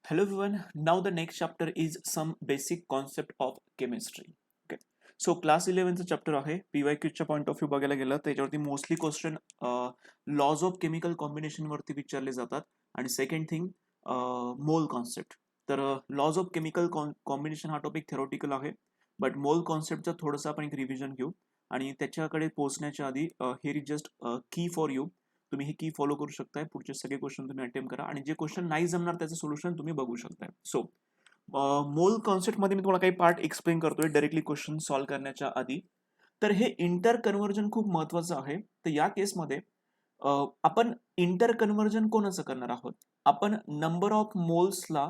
Hello everyone. Now the next chapter is some basic concept of chemistry. Okay. So class 11 चा chapter आहे. PYQ च्या point of view बघायला गेलं त्याच्यावरती mostly question laws of chemical combination वरती विचारले जातात आणि सेकंड थिंग मोल कॉन्सेप्ट. तर लॉज ऑफ केमिकल कॉम्बिनेशन हा टॉपिक थेरोटिकल आहे, बट मोल कॉन्सेप्टचा थोडंसं आपण एक रिव्हिजन घेऊ आणि त्याच्याकडे पोहोचण्याच्या आधी हेअर इज जस्ट की फॉर यू. तुम्ही हे की फॉलो करू शकताय. पुढचे सगळे क्वेश्चन तुम्ही अटेम्प्ट करा आणि जे क्वेश्चन नाही जमणार त्याचं सोल्युशन तुम्ही बघू शकताय. सो मोल कॉन्सेप्ट मध्ये मी तुम्हाला काही पार्ट एक्सप्लेन करतोय डायरेक्टली क्वेश्चन सॉल्व्ह करण्याच्या आधी. तर हे इंटर कन्व्हर्जन खूप महत्वाचं आहे. तर या केसमध्ये आपण इंटर कन्व्हर्जन कोणाचं करणार आहोत? आपण नंबर ऑफ मोल्सला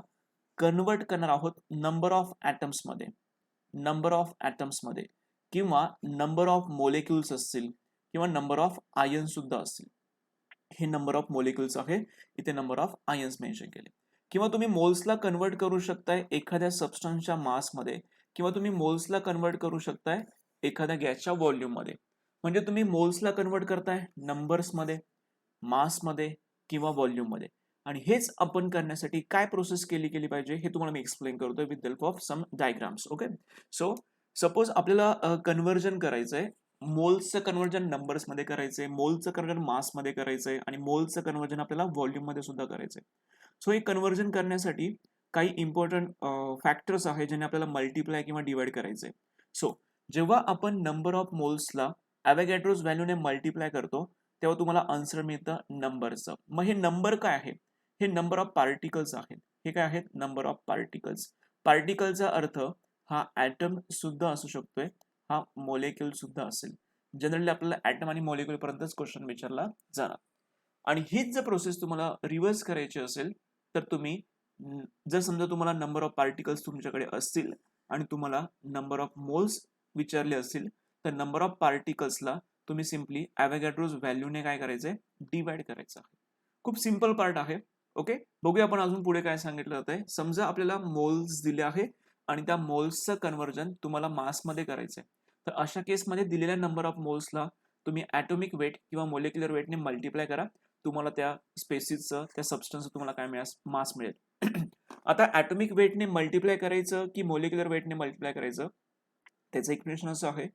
कन्वर्ट करणार आहोत नंबर ऑफ ॲटम्स मध्ये, नंबर ऑफ ॲटम्स मध्ये किंवा नंबर ऑफ मोलेक्युल्स असतील किंवा नंबर ऑफ आयन सुद्धा असतील. हे नंबर ऑफ मोलिक्युल्स आहे, इथे नंबर ऑफ आयन्स मेन्शन केले. किंवा तुम्ही मोल्सला कन्वर्ट करू शकताय एखाद्या सबस्टन्सच्या मासमध्ये किंवा तुम्ही मोल्सला कन्वर्ट करू शकताय एखाद्या गॅसच्या व्हॉल्यूममध्ये. म्हणजे तुम्ही मोल्सला कन्वर्ट करताय नंबर्समध्ये, मासमध्ये किंवा व्हॉल्यूममध्ये. आणि हेच आपण करण्यासाठी काय प्रोसेस केली पाहिजे हे तुम्हाला मी एक्सप्लेन करतोय with help of some diagrams. Okay. So suppose आपल्याला कन्व्हर्जन करायचंय, मोल्सचं कन्व्हर्जन नंबर्स मध्ये करायचंय, मोलचं कन्व्हर्जन मास मध्ये करायचंय आणि मोलचं कन्व्हर्जन आपल्याला व्हॉल्यूम मध्ये सुद्धा करायचंय. सो हे कन्व्हर्जन करण्यासाठी काही इम्पॉर्टंट फॅक्टर्स आहेत ज्याने आपल्याला मल्टिप्लाय किंवा डिवाइड करायचंय. सो जेव्हा आपण नंबर ऑफ मोल्सला ॲव्होगॅड्रोज व्हॅल्यूने मल्टिप्लाय करतो तेव्हा तुम्हाला आन्सर मिळतं नंबरचं. मग हे नंबर काय आहे? हे नंबर ऑफ पार्टिकल्स आहेत. हे काय आहेत? Number of particles. पार्टिकलचा अर्थ हा ॲटम सुद्धा असू शकतोय, हा मोलेक्युल सुद्धा असेल. जनरली आपल्याला ॲटम आणि मोलेक्युल पर्यंतच क्वेश्चन विचारला जाणार. आणि हीच जर प्रोसेस तुम्हाला रिव्हर्स करायची असेल तर तुम्ही जर समजा तुम्हाला नंबर ऑफ पार्टिकल्स तुमच्याकडे असतील आणि तुम्हाला नंबर ऑफ मोल्स विचारले असतील तर नंबर ऑफ पार्टिकल्सला तुम्ही सिम्पली ॲव्होगॅड्रोज व्हॅल्यूने काय करायचंय? डिवाइड करायचं आहे. खूप सिंपल पार्ट आहे. ओके. बघूया आपण अजून पुढे काय सांगितलं जातंय. समजा आपल्याला मोल्स दिले आहे आणि त्या मोल्सचं कन्व्हर्जन तुम्हाला मासमध्ये करायचंय. तर अशा केसमध्ये दिलेल्या नंबर ऑफ मोल्सला तुम्ही ॲटॉमिक वेट किंवा मोलेक्युलर वेटने मल्टिप्लाय करा. तुम्हाला त्या स्पेसिसचं, त्या सबस्टन्सचं तुम्हाला काय मिळेल? मास मिळेल. आता ॲटॉमिक वेटने मल्टिप्लाय करायचं की मोलेक्युलर वेटने मल्टिप्लाय करायचं, त्याचं एक्सप्लेनेशन असं आहे.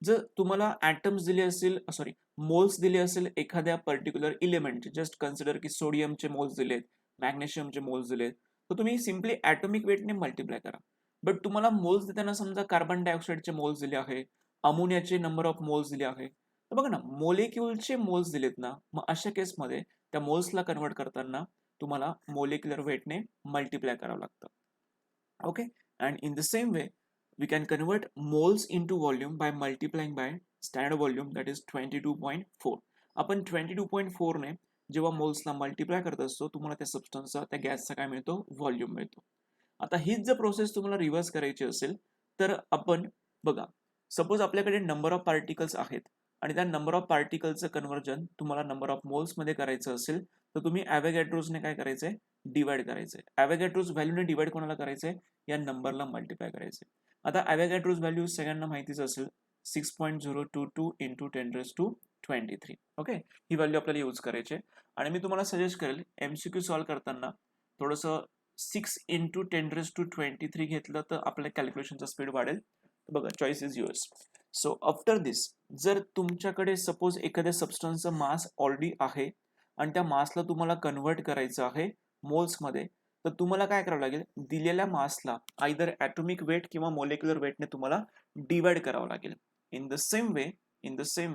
जर तुम्हाला ॲटम्स दिले असतील, सॉरी, मोल्स दिले असेल एखाद्या पर्टिक्युलर इलेमेंटचे, जस्ट कन्सिडर की सोडियमचे मोल्स दिलेत, मॅग्नेशियमचे मोल्स दिलेत, तर तुम्ही सिम्पली ॲटॉमिक वेटने मल्टिप्लाय करा. बट तुम्हाला मोल्स देताना समजा कार्बन डायऑक्साईडचे मोल्स दिले आहे, अमोनियाचे नंबर ऑफ मोल्स दिले आहे, तर बघा ना, मोलेक्युलचे मोल्स दिलेत ना, मग अशा केसमध्ये त्या मोल्सला कन्वर्ट करताना तुम्हाला मोलेक्युलर वेटने मल्टिप्लाय करावं लागतं. Okay. And in the same way we can convert moles into volume by multiplying by standard volume, that is 22.4. आपण 22.4 ने जेव्हा मोल्सला मल्टिप्लाय करत असतो तुम्हाला त्या सबस्टन्सचा, त्या गॅसचा काय मिळतो? व्हॉल्यूम मिळतो. आता हीच जर प्रोसेस तुम्हाला रिव्हर्स करायची असेल तर आपण बघा, सपोज आपल्याकडे नंबर ऑफ पार्टिकल्स आहेत आणि त्या नंबर ऑफ पार्टिकलचं कन्व्हर्जन तुम्हाला नंबर ऑफ मोल्स मध्ये करायचं असेल तर तुम्ही ॲव्होगॅड्रोजने काय करायचंय? डिवाइड करायचंय. ॲव्होगॅड्रोज व्हॅल्यूने डिवाइड कोणाला करायचंय? या नंबरला मल्टिप्लाय करायचंय. आता ॲव्होगॅड्रोज व्हॅल्यू सगळ्यांना माहितीच असेल, 6.022 इंटू 10⁻23. ओके. ही व्हॅल्यू आपल्याला यूज करायची आहे आणि मी तुम्हाला सजेस्ट करेल MCQ सॉल्व्ह करताना थोडंसं 6 इंटू 10⁻23 घेतलं तर आपल्या कॅल्क्युलेशनचा स्पीड वाढेल. बघा, choice is yours. So after this, जर तुमच्याकडे सपोज एखाद्या सबस्टन्सचं मास ऑलरेडी आहे आणि त्या मासला तुम्हाला कन्व्हर्ट करायचं आहे मोल्समध्ये, तर तुम्हाला काय करावं लागेल? दिलेल्या मासला आयदर ॲटॉमिक वेट किंवा मोलेक्युलर वेटने तुम्हाला डिवाइड करावं लागेल. इन द सेम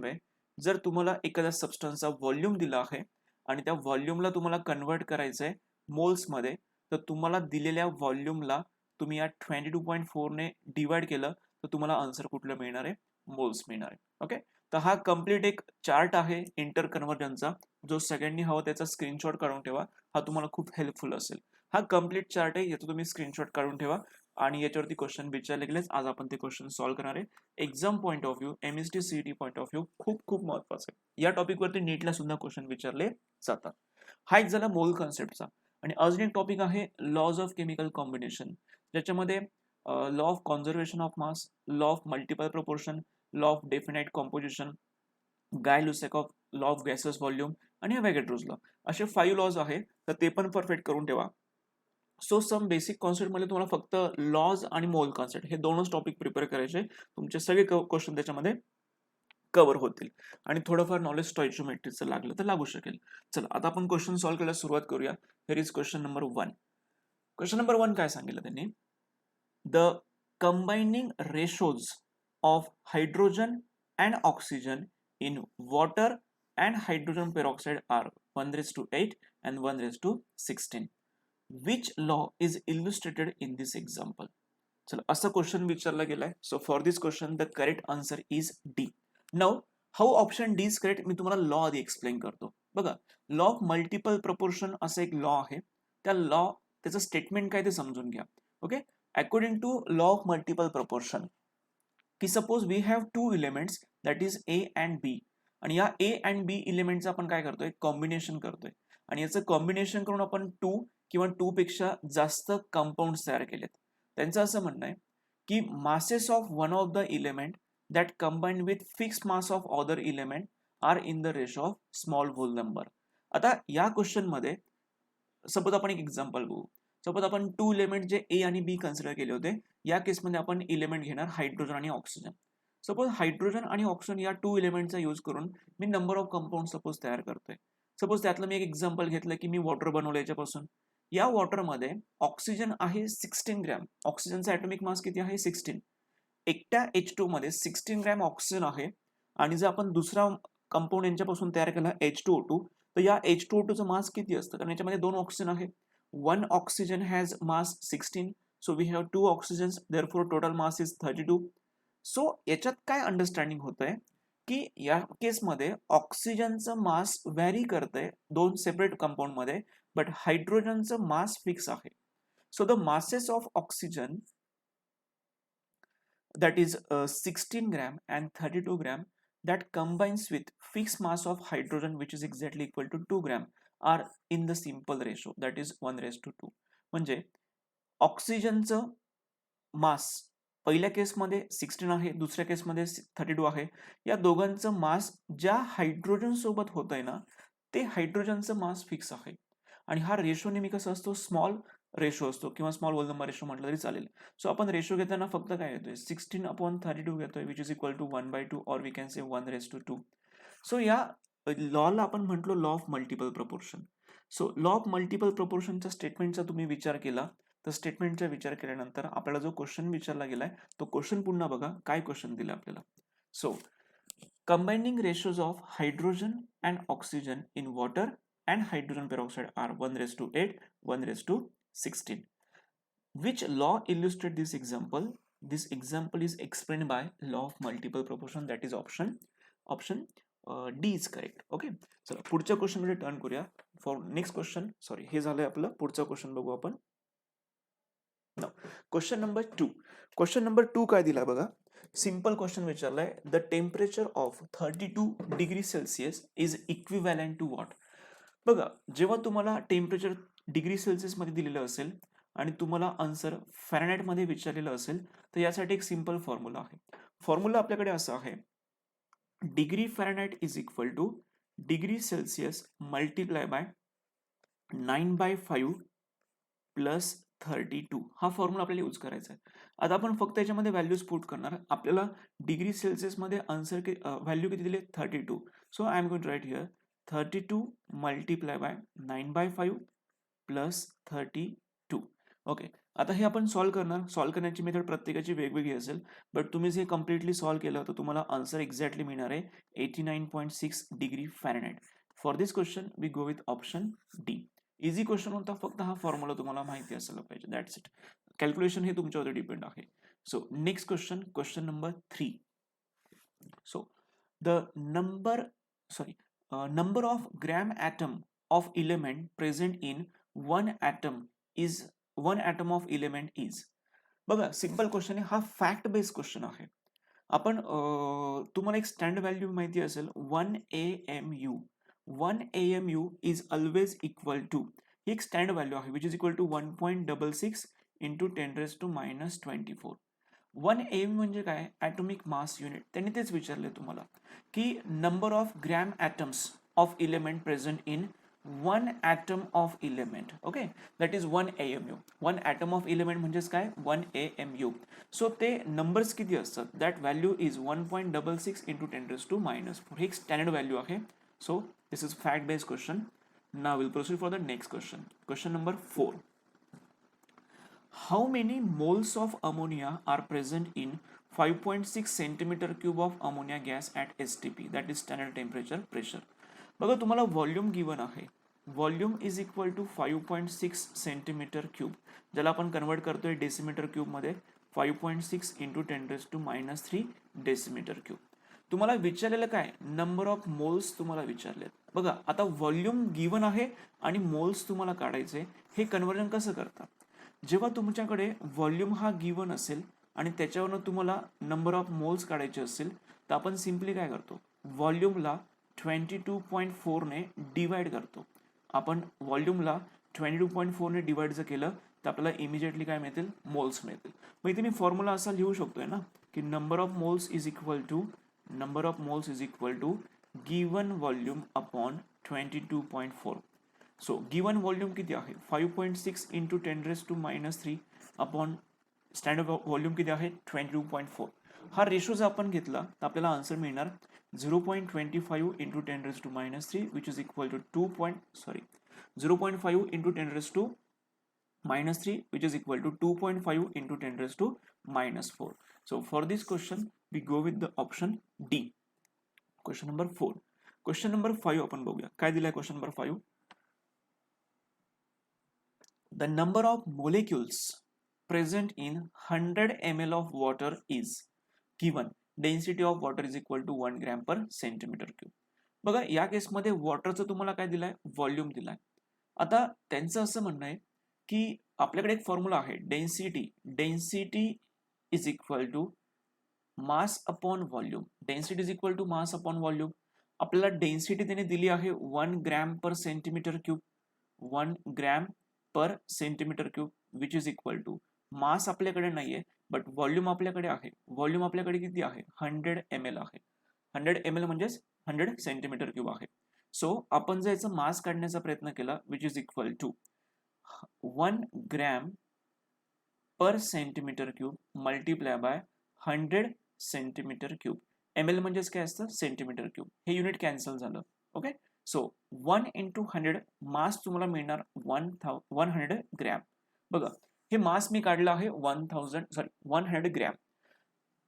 वे, जर तुम्हाला एखाद्या सबस्टन्सचा व्हॉल्यूम दिला आहे आणि त्या व्हॉल्यूमला तुम्हाला कन्व्हर्ट करायचंय मोल्समध्ये, तर तुम्हाला दिलेल्या व्हॉल्यूमला तुम्ही या 22.4 ने डिवाइड केलं तर तुम्हाला आन्सर कुठलं मिळणार आहे? मोल्स मिळणार आहे. ओके. तर हा कम्प्लीट एक चार्ट आहे इंटर कन्व्हर्जनचा, जो सगळ्यांनी हवा त्याचा स्क्रीनशॉट काढून ठेवा. हा तुम्हाला खूप हेल्पफुल असेल. हा कम्प्लीट चार्ट आहे, याचा तुम्ही स्क्रीनशॉट काढून ठेवा आणि याच्यावरती क्वेश्चन विचारले गेलेच. आज आपण ते क्वेश्चन सॉल्व्ह करणार आहे. Exam point of view, MST CET point of view खूप खूप महत्वाचं आहे. या टॉपिकवरती नीटला सुद्धा क्वेश्चन विचारले जातात. हा एक झाला मोल कॉन्सेप्टचा. आणि अजून एक टॉपिक आहे लॉज ऑफ केमिकल कॉम्बिनेशन, ज्याच्यामध्ये law of conservation of mass, law of multiple proportion, law of definite composition, Gay Lussac's law of gases volume आणि ॲव्होगॅड्रोज लॉ, असे 5 लॉज आहेत. तर ते पण परफेक्ट करून ठेवा. सो सम बेसिक कॉन्सेप्टमध्ये तुम्हाला फक्त लॉज आणि मोल कॉन्सेप्ट हे दोनच टॉपिक प्रिपेअर करायचे, तुमचे सगळे क्वेश्चन त्याच्यामध्ये कव्हर होतील आणि थोडंफार नॉलेज स्टॉइचियोमेट्रीचं लागलं तर लागू शकेल. चला आता आपण क्वेश्चन सॉल्व्ह करायला सुरुवात करूया. Here is question number 1. Question number 1 काय सांगितलं त्यांनी? The combining ratios of hydrogen and oxygen in water and hydrogen peroxide are 1:8 and 1:16. Which law is illustrated in this example? चला असा क्वेश्चन विचारला गेलाय. So for this question the correct answer is D. Now how option D is correct मी तुम्हाला law आधी explain करतो. बघा, law of multiple proportion असं एक लॉ आहे. त्या लॉ त्याचं स्टेटमेंट काय ते समजून घ्या. Okay, according to law of multiple proportion की suppose we have two elements that is A and B, आणि या ए अँड बी एलिमेंटचं आपण काय करतोय, कॉम्बिनेशन करतोय, आणि याचं कॉम्बिनेशन करून आपण 2 किंवा 2 पेक्षा जास्त कंपाऊंड्स तयार केलेत. त्यांचं असं म्हणणं आहे की masses of one of the element that combined with fixed mass of other element are in the ratio of small whole number. आता या क्वेश्चन मध्ये सपोज आपण एक एक्झाम्पल बघू. सपोज आपण 2 एलिमेंट जे ए आणि बी कन्सिडर केले होते, या केसमध्ये आपण एलिमेंट घेणार हायड्रोजन आणि ऑक्सिजन. सपोज हायड्रोजन आणि ऑक्सिजन या 2 एलिमेंटचा यूज करून मी नंबर ऑफ कंपाऊंड सपोज तयार करतोय. सपोज त्यातलं मी एक एक्झाम्पल घेतलं की मी वॉटर बनवलं याच्यापासून. या वॉटरमध्ये ऑक्सिजन आहे 16 ग्रॅम. ऑक्सिजनचा ॲटॉमिक मास किती आहे, 16. एकट्या H2 मध्ये 16 ग्रॅम ऑक्सिजन आहे, आणि जर आपण दुसरा कंपाऊंड यांच्यापासून तयार केला H2O2, तर या H2O2 चं मास किती असतं, कारण याच्यामध्ये 2 ऑक्सिजन आहे. 1 oxygen has mass 16, so we have 2 oxygens, therefore total mass is 32. So याच्यात काय अंडरस्टँडिंग होतंय की या केसमध्ये ऑक्सिजनचं मास व्हॅरी करतंय 2 सेपरेट कंपाऊंड मध्ये, बट हायड्रोजनचं मास फिक्स आहे. So the masses of oxygen that is 16 gram and 32 gram that combines with fixed mass of hydrogen which is exactly equal to 2 gram are in the simple ratio that is 1:2. म्हणजे ऑक्सिजनचं मास पहिल्या केसमध्ये 16 आहे, दुसऱ्या केसमध्ये 32 आहे. या दोघांचं मास ज्या हायड्रोजन सोबत होतंय ना, ते हायड्रोजनचं मास फिक्स आहे, आणि हा रेशो नेहमी कसा असतो, स्मॉल रेशो असतो किंवा स्मॉल होल नंबर रेशो म्हटलं तरी चालेल. सो आपण रेशो घेताना फक्त काय घेतोय, 16/32 घेतोय, विच इज इक्वल टू 1/2 और वी कॅन से 1:2. सो या लॉला आपण म्हटलो law of multiple proportion. So law of multiple प्रपोर्शनच्या स्टेटमेंटचा तुम्ही विचार केला, तर स्टेटमेंटचा विचार केल्यानंतर आपल्याला जो क्वेश्चन विचारला गेलाय तो क्वेश्चन पुन्हा बघा काय क्वेश्चन दिला आपल्याला. So combining ratios of hydrogen and oxygen in water and hydrogen peroxide are 1:8, 1:16. Which law illustrates this example? This example is explained by law of multiple proportion, that is option D is correct. Okay, चला पुढच्या question मध्ये turn करूया. For next question, sorry हे झालंय आपलं, पुढचा question बघू आपण. Question number 2. क्वेश्चन नंबर 2 काय दिला बघा. सिंपल क्वेश्चन विचारलाय, the temperature of 32 degree Celsius is equivalent to what. बघा, जेव्हा तुम्हाला टेम्परेचर डिग्री सेल्सिअस मध्ये दिलेलं असेल आणि तुम्हाला आन्सर फॅरनहाइट मध्ये विचारलेलं असेल, तर यासाठी एक सिंपल फॉर्म्युला आहे. फॉर्म्युला आपल्याकडे असा आहे, degree Fahrenheit is equal two degree Celsius multiply by 9/5 plus 32. हा फॉर्म्युला आपल्याला यूज करायचा आहे. आता आपण फक्त याच्यामध्ये व्हॅल्यूज पुट करणार. आपल्याला डिग्री सेल्सिअस मध्ये आन्सर व्हॅल्यू किती दिले, 32. So I am going to write here 32 multiply by 9/5 plus 32. Okay, आता हे आपण सॉल्व्ह करणार. सॉल्व्ह करण्याची मेथड प्रत्येकाची वेगवेगळी असेल, बट तुम्ही जे कम्प्लिटली सॉल्व्ह केलं तर तुम्हाला आन्सर एक्झॅक्टली मिळणार आहे 89.6 degree Fahrenheit. For this question we go with option D. Easy question होता, फक्त हा फॉर्म्युला तुम्हाला माहिती असलं पाहिजे, दॅट्स इट. कॅल्क्युलेशन हे तुमच्यावर डिपेंड आहे. So next question, question number 3. So the number of gram atom of element present in one atom of element is. बघा, सिंपल क्वेश्चन आहे हा, फॅक्ट बेस्ड क्वेश्चन आहे. आपण तुम्हाला एक स्टँडर्ड व्हॅल्यू माहिती असेल, 1 AMU. 1 AMU is always equal to, ही एक स्टँडर्ड व्हॅल्यू आहे, which is equal to 1.66 into 10⁻²4. 1 AMU म्हणजे काय, ॲटॉमिक मास युनिट. त्यांनी तेच विचारले तुम्हाला की number of gram atoms of element present in one atom of element. Okay, that is 1 AMU. One atom of element म्हणजेच काय, 1 AMU. सो ते नंबर्स किती असतात, दॅट व्हॅल्यू इज 1.66 इंटू 10⁻⁻⁴. हे एक स्टँडर्ड व्हॅल्यू आहे. So this is fact based question. Now will proceed for the next question. Question number 4. How many moles of ammonia are present in 5.6 centimeter cube of ammonia gas at STP, that is standard temperature pressure. बघा तुम्हाला volume given आहे. Volume is equal to 5.6 centimetre cube, ज्याला आपण convert करतोय decimetre cube मध्ये. 5.6 into 10⁻³ decimetre cube. तुम्हाला विचारलेलं काय, नंबर ऑफ मोल्स तुम्हाला विचारलेत. बघा आता व्हॉल्यूम गिवन आहे आणि मोल्स तुम्हाला काढायचे. हे कन्वर्जन कसं करतात, जेव्हा तुमच्याकडे व्हॉल्यूम हा गिवन असेल आणि त्याच्यावरनं तुम्हाला नंबर ऑफ मोल्स काढायचे असेल, तर आपण सिम्पली काय करतो, व्हॉल्यूमला 22.4 ने डिवाइड करतो. आपण व्हॉल्यूमला 22.4 ने डिवाइड जर केलं तर आपल्याला इमिजिएटली काय मिळतील, मोल्स मिळतील. मग इथे मी फॉर्म्युला असा लिहू शकतोय ना, की number of moles is equal to given volume upon 22.4. So given volume किती आहे, 5.6 इंटू 10⁻³ अपॉन स्टँडर्ड व्हॉल्यूम किती आहे, 22.4. हा रेशो जर आपण घेतला तर आपल्याला आन्सर मिळणार 0.25 into 10⁻³ which is equal to 0.5 into 10⁻³ which is equal to 2.5 into 10⁻⁴. So for this question we go with the option D. Question number 4. Question number 5 आपण बघूया काय दिलाय. Question number 5, the number of molecules present in 100 ml of water is given. Density of water is equal to 1 gram per centimeter cube. बघा या केसमध्ये वॉटरचं तुम्हाला काय दिलाय, व्हॉल्यूम दिलाय. आता त्यांचं असं म्हणणं आहे की आपल्याकडे एक फॉर्म्युला आहे, density is equal to mass upon volume. Density is equal to mass upon volume. आपल्याला डेन्सिटी त्याने दिली आहे 1 gram per centimetre cube, 1 gram per centimetre cube which is equal to mass आपल्याकडे नाहीये बट व्हॉल्यूम आपल्याकडे आहे. Volume आपल्याकडे किती आहे, 100 ml आहे. 100 ml म्हणजेच 100 सेंटीमीटर क्यूब आहे. सो आपण जर याचा मास काढण्याचा प्रयत्न केला which is equal to 1 gram per centimetre cube multiply by 100 centimetre cube. ml म्हणजेच काय असतं, सेंटीमीटर क्यूब. हे युनिट कॅन्सल झालं. ओके, सो 1 इंटू 100 मास तुम्हाला मिळणार 100 ग्रॅम. बघा हे मास मी काढलं आहे 100 ग्रॅम.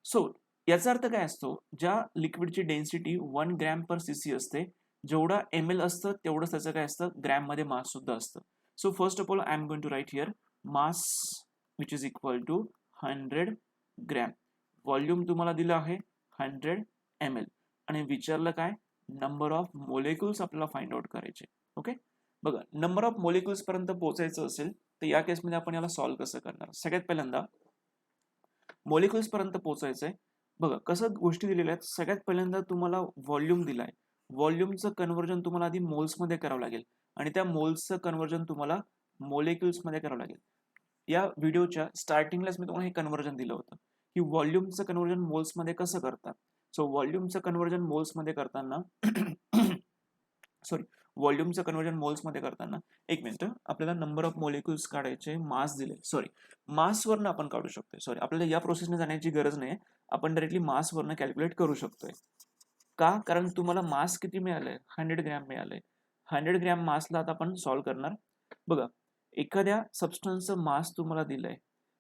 सो याचा अर्थ काय असतो, ज्या लिक्विडची डेन्सिटी 1 ग्रॅम पर सीसी असते, जेवढा ml असतं तेवढंच त्याचं काय असतं, ग्रॅम मध्ये मास सुद्धा असतं. So first of all I am going to write here mass which is equal to 100 gram. Volume तुम्हाला दिलं आहे 100 ml आणि विचारलं काय, नंबर ऑफ मोलेक्युल्स आपल्याला फाइंड आउट करायचे. ओके, बघा नंबर ऑफ मोलेक्युल्स पर्यंत पोहोचायचं असेल तर या केसमध्ये आपण याला सॉल्व्ह कसं करणार. सगळ्यात पहिल्यांदा मोलेक्युल्स पर्यंत पोहोचायचंय. बघा कसं गोष्टी दिलेल्या आहेत. सगळ्यात पहिल्यांदा तुम्हाला व्हॉल्यूम दिलाय, व्हॉल्यूमचं कन्व्हर्जन तुम्हाला आधी मोल्स मध्ये करावं लागेल आणि त्या मोल्सचं कन्व्हर्जन तुम्हाला मोलेक्युल्स मध्ये करावं लागेल. या व्हिडिओच्या स्टार्टिंगलाच मी तुम्हाला हे कन्व्हर्जन दिलं होतं की व्हॉल्यूमचं कन्व्हर्जन मोल्स मध्ये कसं करतात. सो व्हॉल्यूमचं कन्व्हर्जन मोल्स मध्ये करताना व्हॉल्यूमचं कन्व्हर्जन मोल्स मध्ये करताना एक मिनिट, आपल्याला नंबर ऑफ मोलेक्युल्स काढायचे, मास दिले, मासवरनं आपण काढू शकतोय. आपल्याला या प्रोसेसने जाण्याची गरज नाही, आपण डायरेक्टली मासवरनं कॅल्क्युलेट करू शकतोय. का, कारण तुम्हाला मास किती मिळालंय, 100 ग्रॅम मिळालंय. 100 ग्रॅम मासला आता आपण सॉल्व्ह करणार. बघा एखाद्या सबस्टन्सचं मास तुम्हाला दिलंय,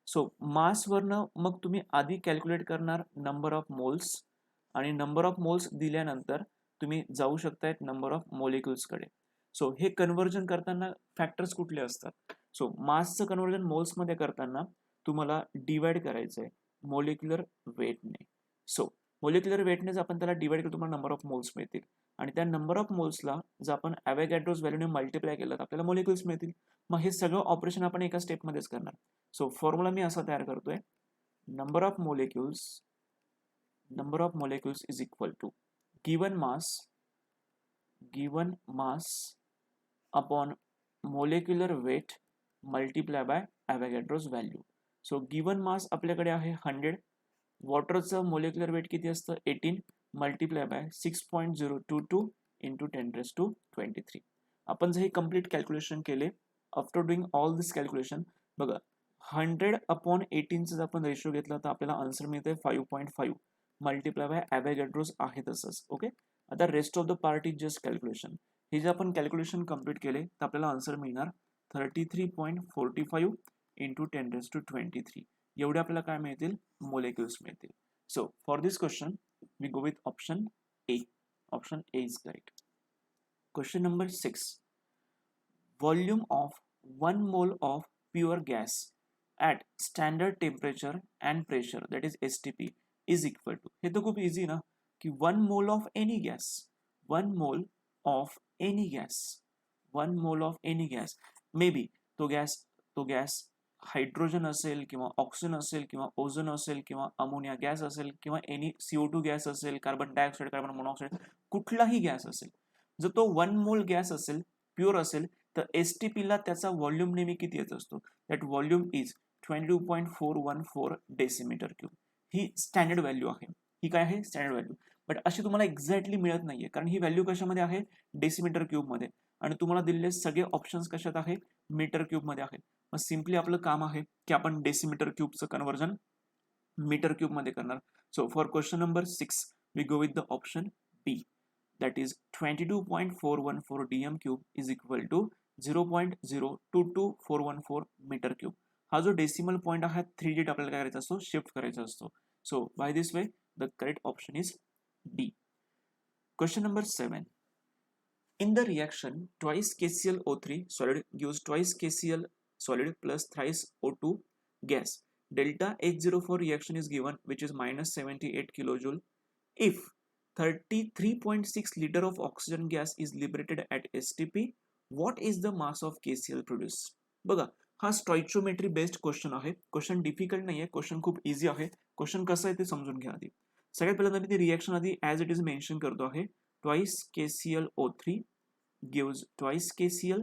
सो मासवरनं मग तुम्ही आधी कॅल्क्युलेट करणार नंबर ऑफ मोल्स आणि नंबर ऑफ मोल्स दिल्यानंतर तुम्ही जाऊ शकतायत नंबर ऑफ मोलेक्युल्स कडे. सो हे कन्व्हर्जन करताना फॅक्टर्स कुठले असतात. सो मासचं कन्व्हर्जन मोल्स मध्ये करताना तुम्हाला डिवाइड करायचंय मोलेक्युलर वेटने. सो मोलेक्युलर वेटनेच आपण त्याला डिवाइड केलं, तुम्हाला नंबर ऑफ मोल्स मिळतील आणि त्या नंबर ऑफ मोल्सला जर आपण ॲव्होगॅड्रोज व्हॅल्यूने मल्टिप्लाय केलं तर आपल्याला मोलेक्युल्स मिळतील. मग हे सगळं ऑपरेशन आपण एका स्टेपमध्येच करणार. सो फॉर्म्युला मी असा तयार करतोय, number of molecules is equal to given mass upon molecular weight multiply by Avogadro's value. So given mass आपल्याकडे आहे 100, वॉटरचं मोलेक्युलर वेट किती असतं 18 मल्टिप्लाय बाय 6.022 इंटू 10⁻23. आपण जर हे कम्प्लीट कॅल्क्युलेशन केले, आफ्टर डुईंग ऑल दिस कॅल्क्युलेशन, बघा 100/18 जर आपण रेशो घेतला तर आपल्याला आन्सर मिळते 5.5 मल्टिप्लाय बाय ॲव्होगॅड्रोज आहे तसंच. ओके, आता rest of the part is just calculation. हे जे आपण कॅल्क्युलेशन कम्प्लीट केले तर आपल्याला आन्सर मिळणार 33.45 इंटू 10⁻23 एवढे आपल्याला काय मिळतील, मोलेक्युल्स मिळतील. So for this question we go with option A. Option A is correct. Question number 6. Volume of 1 mole of pure gas at standard temperature and pressure, that is STP, is equal to. हे तो खूप easy ना, कि 1 mole of any gas, 1 mole of any gas, 1 mole of any gas, may be तो gas hydrogen असेल किंवा oxygen असेल किंवा ओझोन असेल किंवा अमोनिया गॅस असेल किंवा एनी CO2 गॅस असेल, कार्बन डायऑक्साईड, कार्बन मोनॉक्साईड, कुठलाही गॅस असेल. जर तो 1 मोल गॅस असेल, प्युअर असेल, तर STP ला त्याचा व्हॉल्यूम नेहमी किती येत असतो, that volume is 22.414 decimetre cube. ही स्टँडर्ड व्हॅल्यू आहे. ही काय आहे, स्टँडर्ड व्हॅल्यू. बट अशी तुम्हाला एक्झॅक्टली मिळत नाहीये, कारण ही व्हॅल्यू कशामध्ये आहे, डेसिमीटर क्यूब मध्ये, आणि तुम्हाला दिलेले सगळे ऑप्शन्स कशात आहे, मीटर क्यूब मध्ये आहेत. मग सिम्पली आपलं काम आहे की आपण डेसिमीटर क्यूबचं कन्वर्जन मीटर क्यूब मध्ये करणार. So for question number 6 we go with the option B, that is 22.414 dm cube is equal to 0.022414 metre cube. हा जो डेसिमल पॉइंट आहे 3 डिजिट आपल्याला काय करायचा असतो, शिफ्ट करायचा असतो. So by this way the correct option is D. Question number 7. In the reaction, twice KClO3 solid gives twice KCl solid plus thrice O2 gas. Delta H04 reaction is given, which is minus 78 kilojoule. If 33.6 liter of oxygen gas is liberated at STP, what is the mass of KCl produced? बघा, हा स्टॉइचियोमेट्री based question आहे. Question difficult नाही आहे, question खूप easy आहे. Question कसं आहे ते समजून घ्या आधी. सगळ्यात पहिल्यांदा मी ती रिएक्शन आधी ॲज इट इज मेन्शन करतो आहे. Twice KClO3 gives twice KCl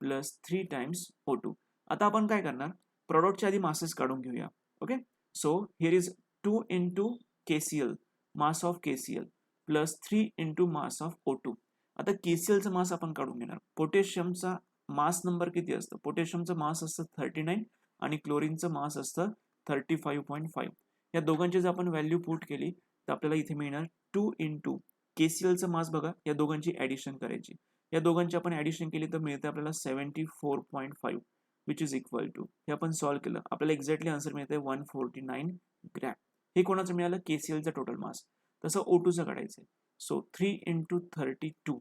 plus 3 times O2. आता आपण काय करणार, प्रोडक्टच्या आधी मासेस काढून घेऊया. Okay, so here is 2 into KCl, mass of KCl plus 3 into mass of O2. आता KClचं मास आपण काढून घेणार. पोटॅशियमचा मास नंबर किती असतं, पोटॅशियमचं मास असतं 39 आणि क्लोरीनचं मास असतं 35.5. या दोघांची जर आपण व्हॅल्यू पुट केली तर आपल्याला इथे मिळणार 2 into KClचं मास. बघा, या दोघांची ॲडिशन करायची. या दोघांची आपण ॲडिशन केली तर मिळते आपल्याला 74.5 विच इज इक्वल टू, हे आपण सॉल्व्ह केलं आपल्याला एक्झॅक्टली आन्सर मिळते 149 ग्रॅम. हे कोणाचं मिळालं, KClचं टोटल मास. तसं O2चं काढायचं. सो 3 into 32,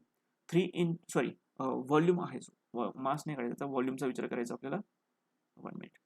व्हॉल्यूम आहे, मास नाही काढायचा, व्हॉल्यूमचा विचार करायचा आपल्याला. 1 मिनिट.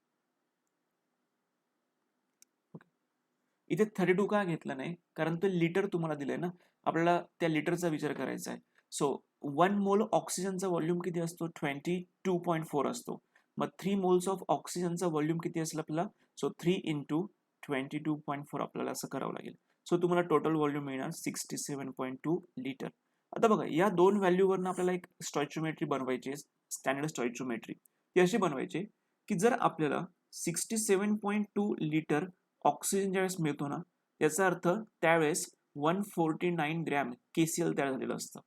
इथे 32 का घेतला नाही, कारण तो लिटर तुम्हाला दिलंय ना, आपल्याला त्या लिटरचा विचार करायचा आहे. सो 1 मोल ऑक्सिजनचा व्हॉल्यूम किती असतो, 22.4 असतो. मग 3 मोल्स ऑफ ऑक्सिजनचा व्हॉल्यूम किती असेल आपल्याला, सो 3 into 22.4 आपल्याला असं करावं लागेल. सो तुम्हाला टोटल व्हॉल्यूम मिळणार 67.2 लिटर. आता बघा, या दोन व्हॅल्यूवरनं आपल्याला एक स्टॉइचियोमेट्री बनवायची, स्टँडर्ड स्टॉइचियोमेट्री. ती अशी बनवायची की जर आपल्याला 67.2 लिटर ऑक्सिजन ज्यावेळेस मिळतो ना, याचा अर्थ त्यावेळेस 149 ग्रॅम KCl तयार झालेलं असतं.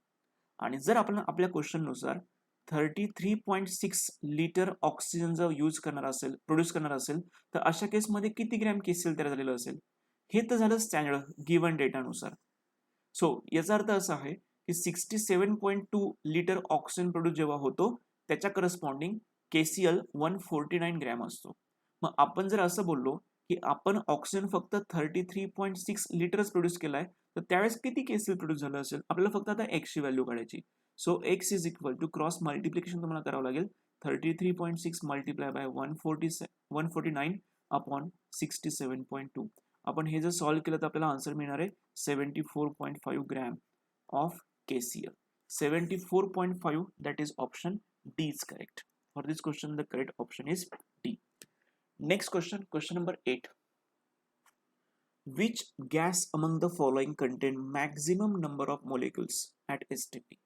आणि जर आपण आपल्या क्वेश्चननुसार 33.6 लिटर ऑक्सिजन जर यूज करणार असेल, प्रोड्यूस करणार असेल, तर अशा केसमध्ये किती ग्रॅम KCl तयार झालेलं असेल, हे तर झालं स्टँडर्ड गिवन डेटानुसार. सो याचा अर्थ असा आहे की 67.2 लिटर ऑक्सिजन प्रोड्यूस जेव्हा होतो त्याच्या करस्पॉन्डिंग KCl 149 ग्रॅम असतो. मग आपण जर असं बोललो की आपण ऑक्सिजन फक्त 33.6 लिटर्स प्रोड्यूस केलाय, तर त्यावेळेस किती KCl प्रोड्यूस झालं असेल, आपल्याला फक्त आता एक्सची व्हॅल्यू काढायची. So X is equal to cross multiplication तुम्हाला करावं लागेल. 33.6 मल्टिप्लाय बाय 149 अपॉन 67.2. आपण हे जर सॉल्व्ह केलं तर आपल्याला आन्सर मिळणार आहे 74.5 gram of KCl. 74.5, that is option D is correct. For this question the correct option is D. Next question, question number 8. Which gas among the following contain maximum number of molecules at STP?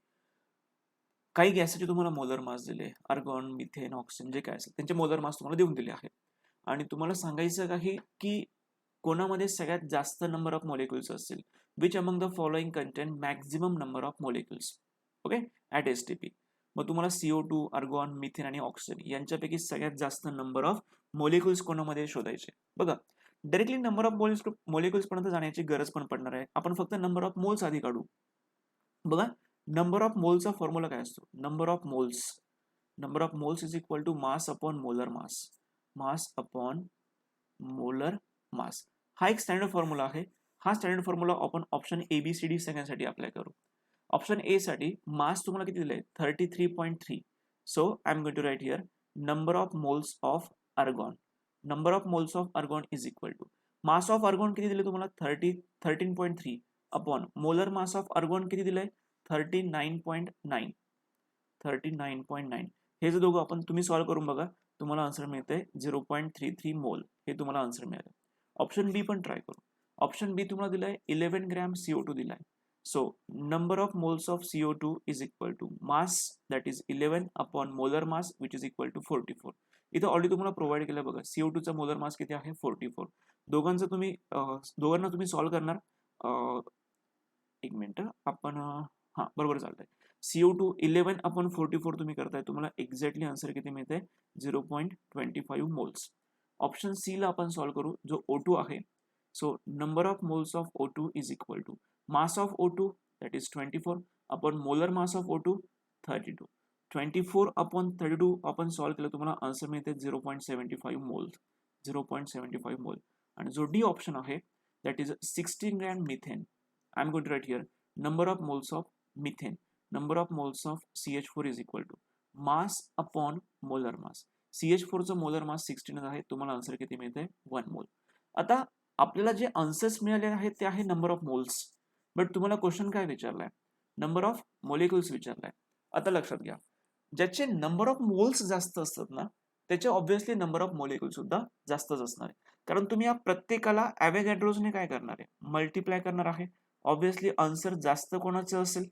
काही गॅसचे तुम्हाला molar mass दिले, argon, methane, oxygen, जे काय असेल त्यांचे molar mass तुम्हाला देऊन दिले आहे. आणि तुम्हाला सांगायचं आहे की कोणामध्ये सगळ्यात जास्त नंबर ऑफ मॉलिक्युल्स असतील. Which among the following content maximum number of molecules, okay, at STP. मग तुम्हाला CO2, आर्गॉन, मिथेन आणि ऑक्सिजन यांच्यापैकी सगळ्यात जास्त नंबर ऑफ मोलिक्युल्स कोणामध्ये शोधायचे. बघा, डायरेक्टली नंबर ऑफ मोलिक्युल्स पर्यंत जाण्याची गरज पण पडणार आहे. आपण फक्त नंबर ऑफ मोल्स आधी काढू. बघा, नंबर ऑफ मोल्सचा फॉर्म्युला काय असतो? Number of moles is equal to mass upon molar mass. Mass upon molar mass हा एक स्टँडर्ड फॉर्म्युला आहे. हा स्टँडर्ड फॉर्म्युला आपण ऑप्शन ABCD सगळ्यांसाठी अप्लाय करू. ऑप्शन ए साठी मास तुम्हाला किती दिलंय? 33.3. So I am going to write here number of moles of argon. Number of moles of argon is equal to mass of argon किती दिले तुम्हाला? 13.3 upon molar mass of argon किती दिलंय? 39.9. 39.9. हे जर दोघं आपण तुम्ही सॉल्व्ह करून बघा, तुम्हाला आन्सर मिळते 0.33 मोल. हे तुम्हाला आन्सर मिळालं. ऑप्शन बी पण ट्राय करू. ऑप्शन बी तुम्हाला दिलाय 11 ग्रॅम CO2 दिलाय. So number of moles of CO2 is equal to mass that is 11 upon molar mass which is equal to 44. इथं ऑलरेडी तुम्हाला प्रोव्हाइड केलं बघा, CO2 चा मोलर मास किती आहे? 44. दोघांना तुम्ही सॉल्व्ह करणार. एक मिनिट आपण हा बरोबर चालतंय. CO2 11 अपॉन 44 तुम्ही करताय, तुम्हाला एक्झॅक्टली आन्सर किती मिळते? 0.25 मोल्स. ऑप्शन सी ला आपण सॉल्व्ह करू, जो O2 आहे. So number of moles of O2 is equal to mass of O2 that is 24 upon molar mass of O2 32. 24 upon 32 आपण सॉल्व्ह केलं, तुम्हाला आन्सर मिळते 0.75 मोल. 0.75 मोल. आणि जो डी ऑप्शन आहे that is 16 gram methane. I am going to write here number of moles of methane, number of moles of CH4 is equal to mass upon molar mass. CH4 चं molar mass 16 आहे, तुम्हाला answer किती मिळते? 1 मोल. आता आपल्याला जे answers मिळाले आहेत ते आहे नंबर ऑफ मोल्स, बट तुम्हाला क्वेश्चन काय विचारलाय? नंबर ऑफ मोलिक्युल्स विचारलाय. आता लक्षात घ्या, ज्याचे नंबर ऑफ मोल्स जास्त असतात ना, त्याचे ऑब्व्हियसली नंबर ऑफ मोलिक्युल सुद्धा जास्तच असणार आहे. कारण तुम्ही या प्रत्येकाला ॲव्होगॅड्रोने काय करणार आहे? मल्टिप्लाय करणार आहे. ऑब्व्हियसली आन्सर जास्त कोणाचं असेल?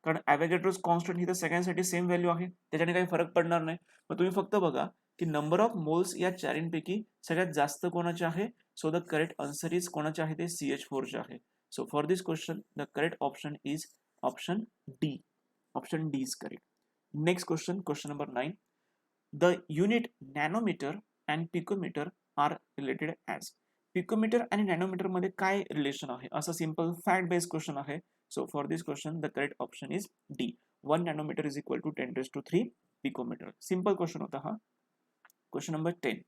कारण ॲव्होगॅड्रोज कॉन्स्टंट ही तर सगळ्यांसाठी सेम व्हॅल्यू आहे, त्याच्याने काही फरक पडणार नाही. मग तुम्ही फक्त बघा की नंबर ऑफ मोल्स या चारींपैकी सगळ्यात जास्त कोणाचे आहे? So the correct answer is कोणाचे आहे? ते CH4 चे आहे. So for this question the correct option is option D. Option D is correct. Next question, question number 9. The unit nanometre and picometre are related as. Picometre आणि nanometre मध्ये काय relation आहे? असं सिंपल फॅक्ट बेस्ड क्वेश्चन आहे. So for this question the correct option is D. 1 nanometre is equal to 10⁻³ picometre. Simple question होता हा. Question number 10.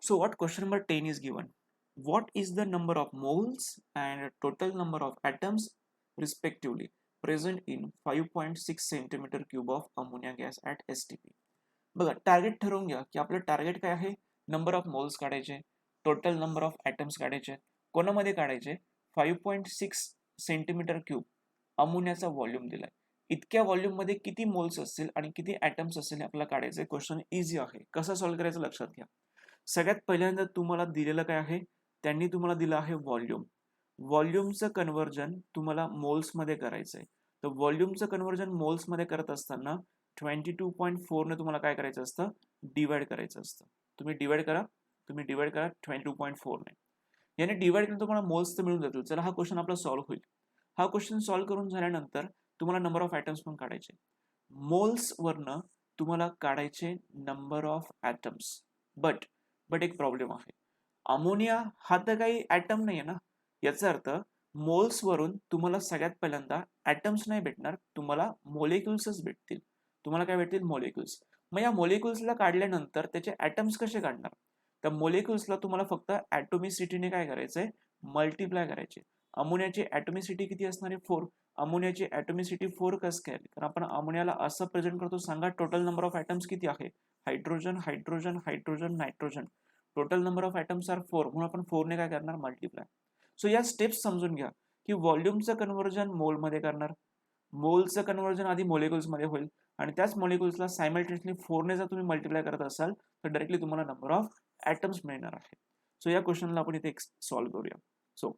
So what question number 10 is given? What is the number of moles and total number of atoms respectively present in 5.6 centimeter cube of ammonia gas at STP? बघा, target ठरवून घ्या की आपलं target काय आहे? Number of moles काढायचे, total number of atoms काढायचे. कोणामध्ये काढायचे? 5.6 सेंटीमीटर क्यूब अमोनियाचा व्हॉल्यूम दिलाय. इतक्या व्हॉल्यूम मध्ये किती मोल्स असतील आणि किती ॲटम्स असतील आपल्याला काढायचे. क्वेश्चन इझी आहे. कसं सॉल्व्ह करायचं लक्षात घ्या. सगळ्यात पहिल्यांदा तुम्हाला दिलेलं काय आहे? त्यांनी तुम्हाला दिलं आहे व्हॉल्यूम. व्हॉल्यूमचं कन्व्हर्जन तुम्हाला मोल्समध्ये करायचंय. तर व्हॉल्यूमचं कन्व्हर्जन मोल्समध्ये करत असताना 22.4 ने तुम्हाला काय करायचं असतं? डिवाइड करायचं असतं. तुम्ही डिवाइड करा 22.4 ने. याने डिवाइड केलं तुम्हाला मोल्स तर मिळून जातील. चला हा क्वेश्चन आपला सॉल्व्ह होईल. हा क्वेश्चन सॉल्व्ह करून झाल्यानंतर तुम्हाला नंबर ऑफ ॲटम्स पण काढायचे. मोल्स वरनं तुम्हाला काढायचे नंबर ऑफ ॲटम्स. बट एक प्रॉब्लेम आहे. अमोनिया हा तर काही ॲटम नाही आहे ना. याचा अर्थ मोल्स वरून तुम्हाला सगळ्यात पहिल्यांदा ॲटम्स नाही भेटणार, तुम्हाला मोलिक्युल्सच भेटतील. तुम्हाला काय भेटतील? मोलिक्युल्स. मग या मोलिक्युल्सला काढल्यानंतर त्याचे ॲटम्स कसे काढणार? तर मोलिक्युल्सला तुम्हाला फक्त ॲटोमिसिटीने काय करायचंय? मल्टिप्लाय करायचे. अमोनियाची ॲटोमिसिटी किती असणार आहे? 4. अमोनियाची ॲटोमिसिटी 4 कसं काय? कारण आपण अमोनियाला असं प्रेझेंट करतो, सांगा टोटल नंबर ऑफ ॲटम्स किती आहे? Hydrogen, hydrogen, hydrogen, nitrogen. Total number of atoms are 4, म्हणून आपण 4 ने काय करणार? मल्टिप्लाय. सो या स्टेप्स समजून घ्या की व्हॉल्यूमचं कन्व्हर्जन मोलमध्ये करणार, मोलचं कन्व्हर्जन आधी मोलिक्युल्समध्ये होईल आणि त्याच मोलिक्युल्सला सायमल्टेनियसली 4 ने जर तुम्ही मल्टिप्लाय करत असाल तर डायरेक्टली तुम्हाला नंबर ऑफ ॲटम्स मिळणार आहे. सो या क्वेश्चनला आपण इथे सॉल्व्ह करूया. So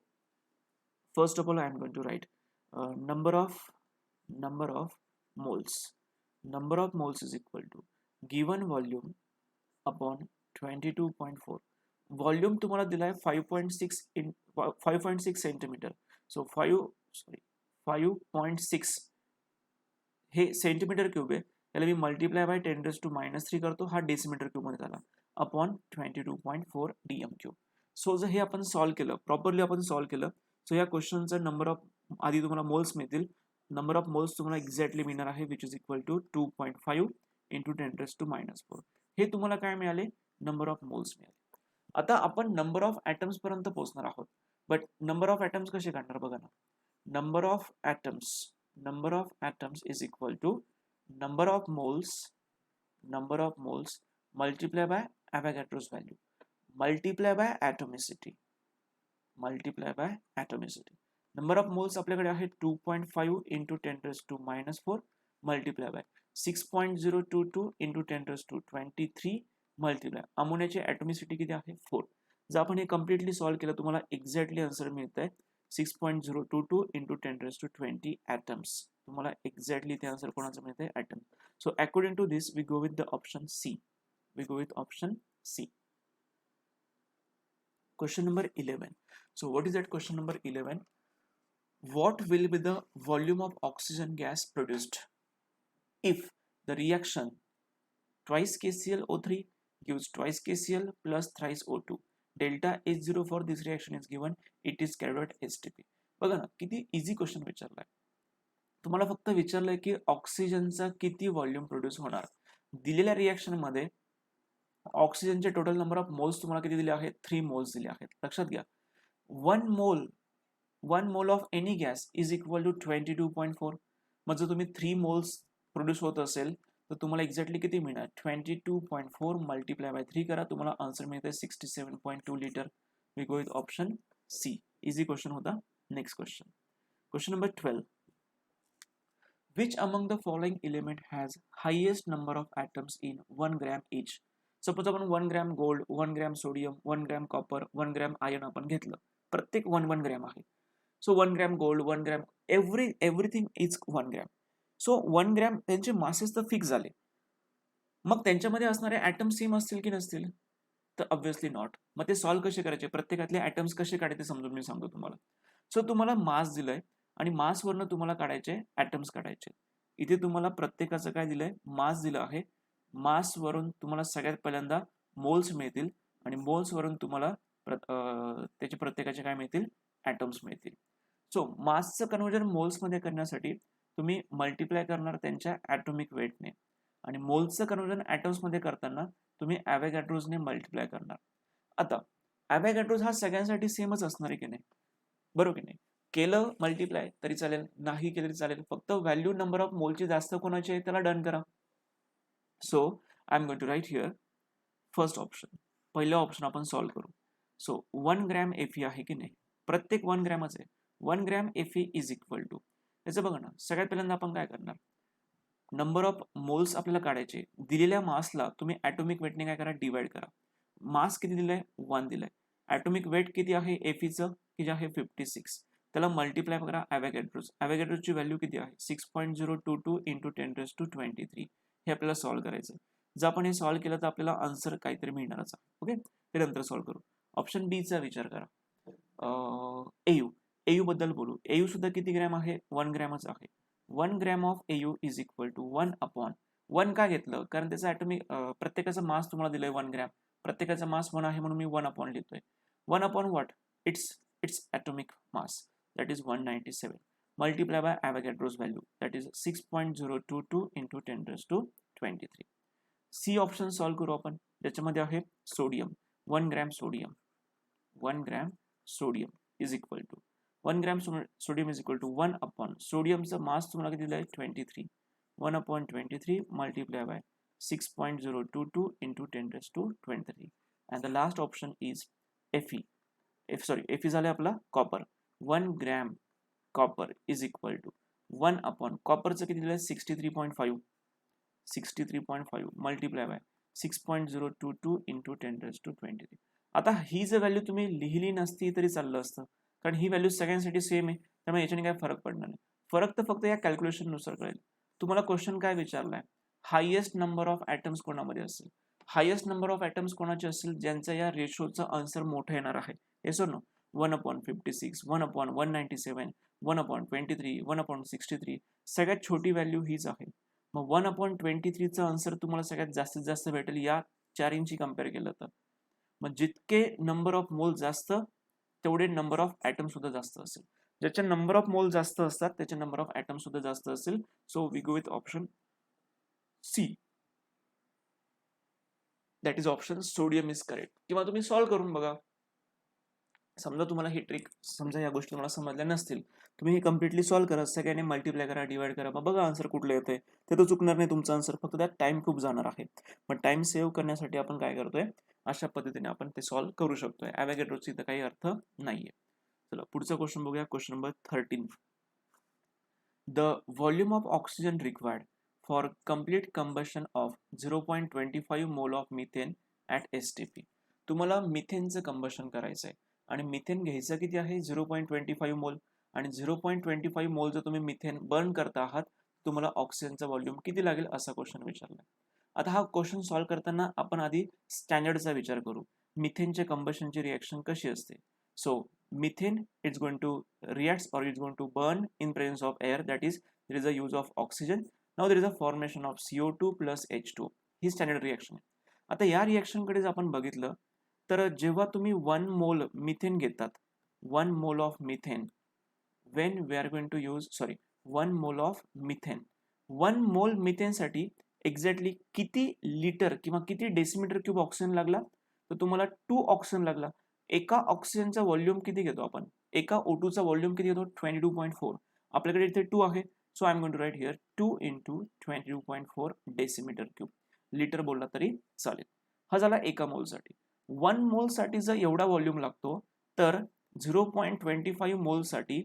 first of all I am going to write number of moles. Number of moles is equal to given volume upon 22.4. Volume तुम्हाला दिलाय 5.6 सेंटीमीटर. सो 5.6 हे सेंटीमीटर क्यूब आहे, त्याला मी मल्टिप्लाय बाय 10⁻³ करतो, हा डेसिमीटर क्यूब मध्ये झाला अपॉन 22.4 dm क्यूब. सो जर हे आपण सॉल्व्ह केलं, प्रॉपरली आपण सॉल्व्ह केलं, सो या क्वेश्चनचं नंबर ऑफ आधी तुम्हाला मोल्स मिळतील, नंबर ऑफ मोल्स तुम्हाला एक्झॅक्टली मिळणार आहे which is equal to 2.5 into 10⁻⁻⁴. हे तुम्हाला काय मिळाले, नंबर ऑफ मोल्स मिळाले. आता आपण नंबर ऑफ ॲटम्स पर्यंत पोहोचणार आहोत, बट नंबर ऑफ ॲटम्स कसे काढणार बघा ना. Number of atoms is equal to number of moles multiply by Avogadro's value multiply by atomicity. Number of moles आपल्याकडे आहे 2.5 into 10⁻⁻⁴ multiply by 6.022 into 10⁻23 multiply. अमोनियाची ॲटॉमिसिटी किती आहे, 4. जर आपण हे कम्प्लिटली सॉल्व्ह केलं, तुम्हाला एक्झॅक्टली आन्सर मिळत आहे 6.022 इंटू 10⁻20 ॲटम्स. तुम्हाला एक्झॅक्टली ते आन्सर कोणाचं मिळत आहे, atom. So according to this we go with the option C. Question number 11. So what is that question number 11? What will be the volume of oxygen gas produced if the reaction twice KClO3 gives twice KCl plus thrice O2? Delta H0 for this reaction is given. It is carried out STP. बघा ना, किती easy question विचारलाय. तुम्हाला फक्त विचारलंय की ऑक्सिजनचा किती volume produce होणार. दिलेल्या रिएक्शन मध्ये ऑक्सिजनचे टोटल नंबर ऑफ मोल्स तुम्हाला किती दिले आहेत, 3 मोल्स दिले आहेत. लक्षात घ्या, 1 mole of any gas is equal to 22.4. मग जर तुम्ही 3 मोल्स प्रोड्यूस होत असेल तर तुम्हाला एक्झॅक्टली किती मिळणार, 22.4 मल्टिप्लाय बाय 3 करा, तुम्हाला आन्सर मिळते 67.2 litre. We go with option C. Easy question होता. Next question number 12. Which among the following element has highest number of atoms in 1 gram each? Suppose आपण 1 gram gold, 1 gram sodium, 1 gram copper, 1 gram iron आपण घेतलं, प्रत्येक 1 gram आहे. So 1 gram gold, 1 gram everything is 1 gram. So 1 gram त्यांचे masses तर fix झाले, मग त्यांच्यामध्ये असणारे ॲटम सेम असतील की नसतील, तर ऑब्व्हियसली नॉट. मग ते सॉल्व्ह कसे करायचे, प्रत्येकातले ॲटम्स कसे काढायचे समजून मी सांगतो तुम्हाला. सो तुम्हाला मास दिलंय आणि मासवरनं तुम्हाला काढायचे ॲटम्स काढायचे. इथे तुम्हाला प्रत्येकाचं काय दिलंय, मास दिलं आहे. मासवरून तुम्हाला सगळ्यात पहिल्यांदा मोल्स मिळतील आणि मोल्सवरून तुम्हाला त्याचे प्रत्येकाचे काय मिळतील, ॲटम्स मिळतील. सो मासचं कन्व्हर्जन मोल्समध्ये करण्यासाठी तुम्ही मल्टिप्लाय करणार त्यांच्या ॲटॉमिक वेटने आणि मोल्सचं कन्व्हर्जन ॲटम्समध्ये करताना तुम्ही ॲव्होगॅड्रोजने मल्टिप्लाय करणार. आता ॲव्होगॅड्रोज हा सगळ्यांसाठी सेमच असणार आहे की नाही, बरोबर की नाही. केलं मल्टिप्लाय तरी चालेल, नाही केलं तरी चालेल, फक्त व्हॅल्यू नंबर ऑफ मोलची जास्त कोणाची आहे त्याला डन करा. So I am going to write here first option. पहिलं ऑप्शन आपण सॉल्व्ह करू. सो 1 ग्रॅम Fe आहे की नाही, प्रत्येक 1 ग्रॅमच आहे. 1 gram Fe is equal to, त्याचं बघा ना, सगळ्यात पहिल्यांदा आपण काय करणार, नंबर ऑफ मोल्स आपल्याला काढायचे. दिलेल्या मासला तुम्ही ॲटॉमिक वेटने काय करा, डिवाइड करा. मास किती दिलाय, 1 दिलाय. ॲटॉमिक वेट किती आहे Feचं, की जे आहे 56. त्याला मल्टिप्लाय करा ॲव्होगॅड्रोजची व्हॅल्यू किती आहे, 6.022 इंटू 10⁻23. हे आपल्याला सॉल्व्ह करायचं. जर आपण हे सॉल्व्ह केलं तर आपल्याला आन्सर काहीतरी मिळणारच आहे. ओके, ते नंतर सॉल्व्ह करू. ऑप्शन बी चा विचार करा. एयू बद्दल बोलू. एयू सुद्धा किती ग्रॅम आहे, 1 ग्रॅमच आहे. 1 gram of AU is equal to 1 upon 1 का घेतलं, कारण त्याचा ॲटॉमिक प्रत्येकाचा मास तुम्हाला दिलाय 1 ग्रॅम, प्रत्येकाचा मास 1 आहे म्हणून मी 1 अपॉन लिहितोय. 1 upon what, it's atomic mass, that is 197 multiply by Avogadro's value, that is 6.022 into 10⁻23. C option solve करू आपण. त्याच्यामध्ये आहे sodium, 1 gram sodium is equal to 1 gram sodium is equal to 1 upon सोडियमचा mass तुम्हाला किती दिलाय, 23. 1 upon 23 multiply by 6.022 into 10⁻23. and the last option is Fe झाले आपला copper. 1 gram copper is equal to 1 upon कॉपरचं किती दिलं, 63.5 मल्टिप्लाय बाय 6.022 इंटू 10⁻23. आता ही जर व्हॅल्यू तुम्ही लिहिली नसती तरी चाललं असतं, कारण ही व्हॅल्यू सगळ्यांसाठी सेम आहे, त्यामुळे याच्याने काय फरक पडणार नाही. फरक तर फक्त या कॅल्क्युलेशन नुसार कळेल. तुम्हाला क्वेश्चन काय विचारलाय, हायेस्ट नंबर ऑफ ॲटम्स कोणामध्ये असेल, हायेस्ट नंबर ऑफ ॲटम्स कोणाचे असेल ज्यांचा या रेशोचं आन्सर मोठं येणार आहे. येस और नो. 1/56, 1/197, 1/23, 1/63. सगळ्यात छोटी व्हॅल्यू हीच आहे. मग 1/23चा आन्सर तुम्हाला सगळ्यात जास्तीत जास्त भेटेल या चारींची कम्पेअर केलं तर. मग जितके नंबर ऑफ मोल जास्त तेवढे नंबर ऑफ ॲटम सुद्धा जास्त असेल. ज्याच्या नंबर ऑफ मोल जास्त असतात त्याचे नंबर ऑफ ॲटम सुद्धा जास्त असेल. So we go with option C, that is option sodium is correct. किंवा तुम्ही सॉल्व्ह करून बघा. समजा तुम्हाला ही ट्रिक, समजा या गोष्टी तुम्हाला समजल्या नसतील, तुम्ही हे कम्प्लिटली सॉल्व्ह करा, सगळ्यांनी मल्टिप्लाय करा, डिवाइड करा, मग बघा आन्सर कुठलं येतंय. ते तर चुकणार नाही तुमचं आन्सर, फक्त त्यात टाइम खूप जाणार आहे. मग टाइम सेव्ह करण्यासाठी आपण काय करतोय, अशा पद्धतीने आपण ते सॉल्व्ह करू शकतोय. ॲव्होगॅड्रोचा इथं काही अर्थ नाहीये. चला पुढचा क्वेश्चन बघूया. Question number 13. The volume of oxygen required for complete combustion of 0.25 mole of methane at STP. तुम्हाला मिथेनचं कंबशन करायचं आहे आणि मिथेन घ्यायचं किती आहे, 0.25 मोल. आणि 0.25 मोल जर तुम्ही मिथेन बर्न करता आहात, तुम्हाला ऑक्सिजनचा व्हॉल्यूम किती लागेल असा क्वेश्चन विचारला. आता हा क्वेश्चन सॉल्व्ह करताना आपण आधी स्टँडर्डचा विचार करू. मिथेनच्या कंबशनची रिॲक्शन कशी असते. So methane it's going to reacts or it's going to burn in presence of air, that is there is a use of oxygen. Now there is a formation of CO2 plus H2. He standard reaction आहे. आता या reaction कडे आपण बघितलं तर जेव्हा तुम्ही 1 मोल मिथेन घेतात, 1 mole of methane, when we are going to use 1 mole of methane, 1 मोल मिथेन साठी एक्झॅक्टली किती लिटर किंवा किती डेसिमीटर क्यूब ऑक्सिजन लागला, तर तुम्हाला 2 ऑक्सिजन लागला. एका ऑक्सिजनचा व्हॉल्यूम किती घेतो आपण, एका O2 चा व्हॉल्यूम किती घेतो, 22.4. आपल्याकडे इथे 2 आहे, so I am going to write here 2 × 22.4 decimetre cube. Litre बोलला तरी चालेल. हा झाला एका मोलसाठी. 1 मोलसाठी जर एवढा व्हॉल्यूम लागतो, तर 0.25 मोलसाठी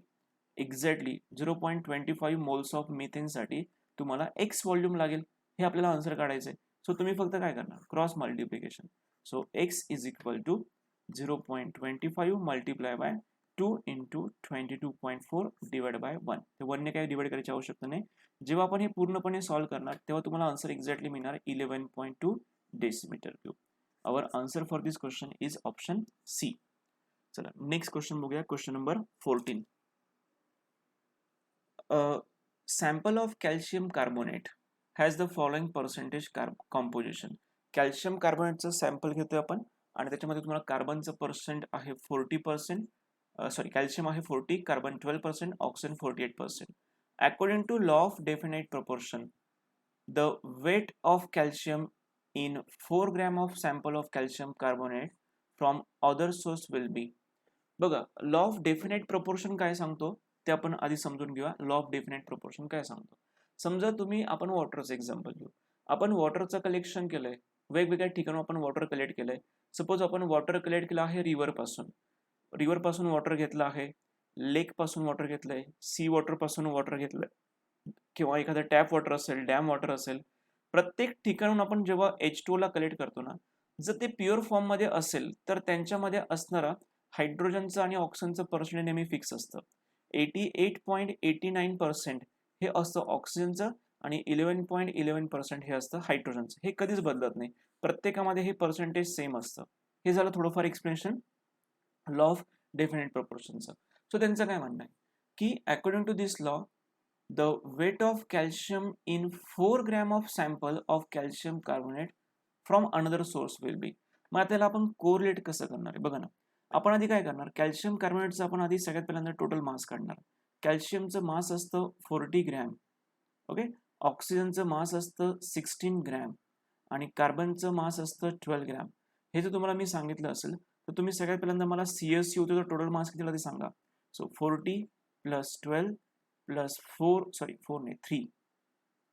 एक्झॅक्टली 0.25 मोल्स ऑफ मिथेनसाठी तुम्हाला एक्स व्हॉल्यूम लागेल. हे आपल्याला आन्सर काढायचं आहे. सो तुम्ही फक्त काय करणार, cross multiplication. So X is equal to 0.25 multiply by 2 × 22.4 divide by 1. ते 1 ने काही डिवाइड करायची आवश्यकता नाही. जेव्हा आपण हे पूर्णपणे सॉल्व्ह करणार तेव्हा तुम्हाला आन्सर एक्झॅक्टली मिळणार 11.2 decimetre cube. Our answer for this question is option C. चला नेक्स्ट क्वेश्चन बघूया. Question number 14. Sample of calcium carbonate has the following percentage composition. Calcium कार्बोनेटचं सॅम्पल घेतोय आपण आणि त्याच्यामध्ये तुम्हाला कार्बनचं पर्सेंट आहे 40%, कॅल्शियम आहे 40, carbon 12%, oxygen 48%. According to law of definite proportion, the weight of calcium in 4 gram of sample of calcium carbonate from other source will be. बघा law of definite proportion काय सांगतो ते आपण आधी समजून घेऊया. लॉ ऑफ डेफिनाइट प्रपोर्शन काय सांगतो. समजा तुम्ही, आपण वॉटरचं एक्झाम्पल घेऊ. आपण वॉटरचं कलेक्शन केलंय, वेगवेगळ्या ठिकाणून आपण वॉटर कलेक्ट केलंय. सपोज आपण वॉटर कलेक्ट केलं आहे रिव्हर पासून वॉटर घेतलं आहे, लेक पासून वॉटर घेतलंय, सी वॉटर पासून वॉटर घेतलंय, किंवा एखादं टॅप वॉटर असेल, डॅम वॉटर असेल. प्रत्येक ठिकाणून आपण जेव्हा H2O ला कलेक्ट करतो ना, जर ते प्युअर फॉर्म मध्ये असेल तर त्यांच्यामध्ये असणारा हायड्रोजनचं आणि ऑक्सिजनचं पर्सेंटेज नेहमी फिक्स असतं. 88.89% हे असतं ऑक्सिजनचं आणि 11.11% हे असतं हायड्रोजनचं. हे कधीच बदलत नाही, प्रत्येकामध्ये हे पर्सेंटेज सेम असतं. हे झालं थोडंफार एक्सप्लेनेशन लॉ ऑफ डेफिनेट प्रपोर्शनचं. सो त्यांचं काय म्हणणं आहे की according to this law, the weight of calcium in 4 gram of sample of calcium carbonate from another source will be. मग त्याला आपण कोरिलेट कसं करणार आहे बघा ना. आपण आधी काय करणार, कॅल्शियम कार्बोनेटचं आपण आधी सगळ्यात पहिल्यांदा टोटल मास काढणार. कॅल्शियमचं मास असतं 40 ग्रॅम, ओके. ऑक्सिजनचं मास असतं 16 ग्रॅम आणि कार्बनचं मास असतं 12 ग्रॅम. हे जर तुम्हाला मी सांगितलं असेल तर तुम्ही सगळ्यात पहिल्यांदा मला CSU टोटल मास किती ते सांगा. सो 40 प्लस 12 प्लस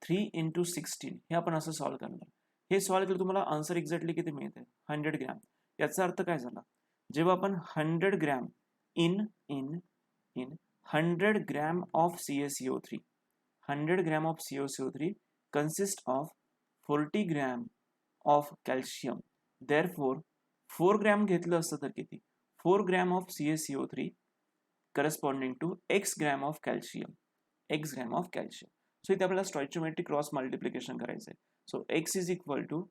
3 × 16 हे आपण असं सॉल्व्ह करणार. हे सॉल्व्ह केलं तुम्हाला आन्सर एक्झॅक्टली किती मिळते, 100 ग्रॅम. याचा अर्थ काय झाला, जेव्हा आपण 100 gram in 100 gram of CaCO3, 100 gram of CaCO3 consist of 40 gram of calcium. Therefore 4 gram घेतलं असतं तर किती, 4 gram of CaCO3 corresponding to x gram of calcium, so इथे आपल्याला स्टॉइचियोमेट्रिक क्रॉस मल्टिप्लिकेशन करायचं आहे. So x is equal to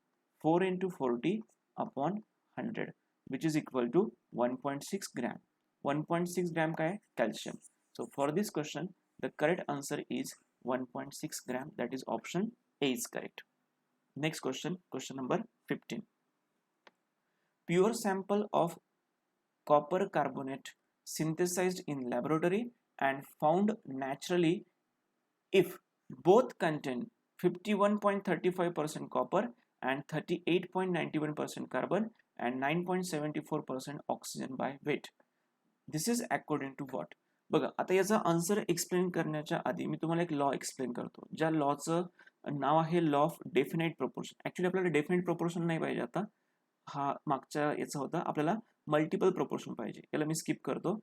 4 × 40 upon 100 which is equal to 1.6 gram. 1.6 gram काय calcium. So for this question the correct answer is 1.6 gram. That is option A is correct. Next question, question number 15. Pure sample of copper carbonate synthesized in laboratory and found naturally if both contain 51.35% copper and 38.91% carbon and 9.74% oxygen by weight. This is according to what? बघा, आता याचा answer explain करण्याच्या आधी मी तुम्हाला एक law explain करतो, ज्या लॉचं नाव आहे law of definite proportion. Actually आपल्याला डेफिनेट प्रोपोर्शन नाही पाहिजे आता, हा मागच्या याचा होता, आपल्याला मल्टिपल प्रोपोर्शन पाहिजे. याला मी स्किप करतो.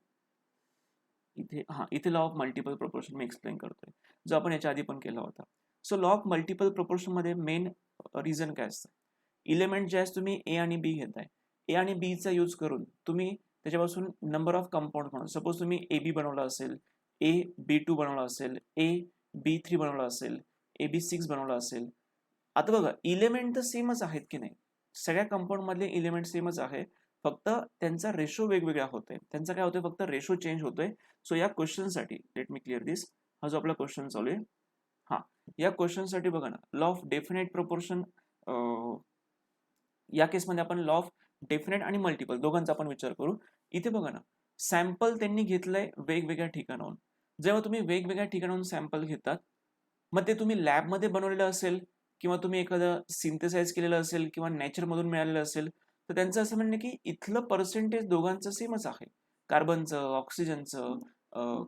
इथे law of multiple proportion me explain करतोय, जो आपण याच्या आधी पण केला होता. So law of multiple proportion मध्ये मेन रिझन काय असतं, इलेमेंट जे आहे तुम्ही ए आणि बी घेताय, ए आणि बी चा यूज करून तुम्ही त्याच्यापासून नंबर ऑफ कंपाऊंड म्हणून, सपोज तुम्ही ए बी बनवला असेल, ए बी टू बनवला असेल, ए बी थ्री बनवला असेल, ए बी सिक्स बनवला असेल. आता बघा, इलेमेंट तर सेमच आहेत की नाही, सगळ्या कंपाऊंड मधले इलेमेंट सेमच आहे, फक्त त्यांचा रेशो वेगवेगळा होतोय. त्यांचा काय होतोय, फक्त रेशो चेंज होतोय. सो या क्वेश्चन साठी लेट मी क्लिअर दिस. हा जो आपला क्वेश्चन चालू आहे, हा या क्वेश्चन साठी बघा ना, लॉ ऑफ डेफिनेट प्रोपोर्शन, या केसमध्ये आपण लॉ ऑफ डेफिनेट आणि मल्टिपल दोघांचा आपण विचार करू. इथे बघा ना, सॅम्पल त्यांनी घेतलंय वेगवेगळ्या ठिकाणाहून. जेव्हा तुम्ही वेगवेगळ्या ठिकाणाहून सॅम्पल घेतात, मग ते तुम्ही लॅबमध्ये बनवलेलं असेल किंवा तुम्ही एखादं सिंथेसाइज केलेलं असेल किंवा नेचरमधून मिळालेलं असेल, तर त्यांचं असं म्हणणं की इथलं पर्सेंटेज दोघांचं सेमच आहे. कार्बनचं, ऑक्सिजनचं,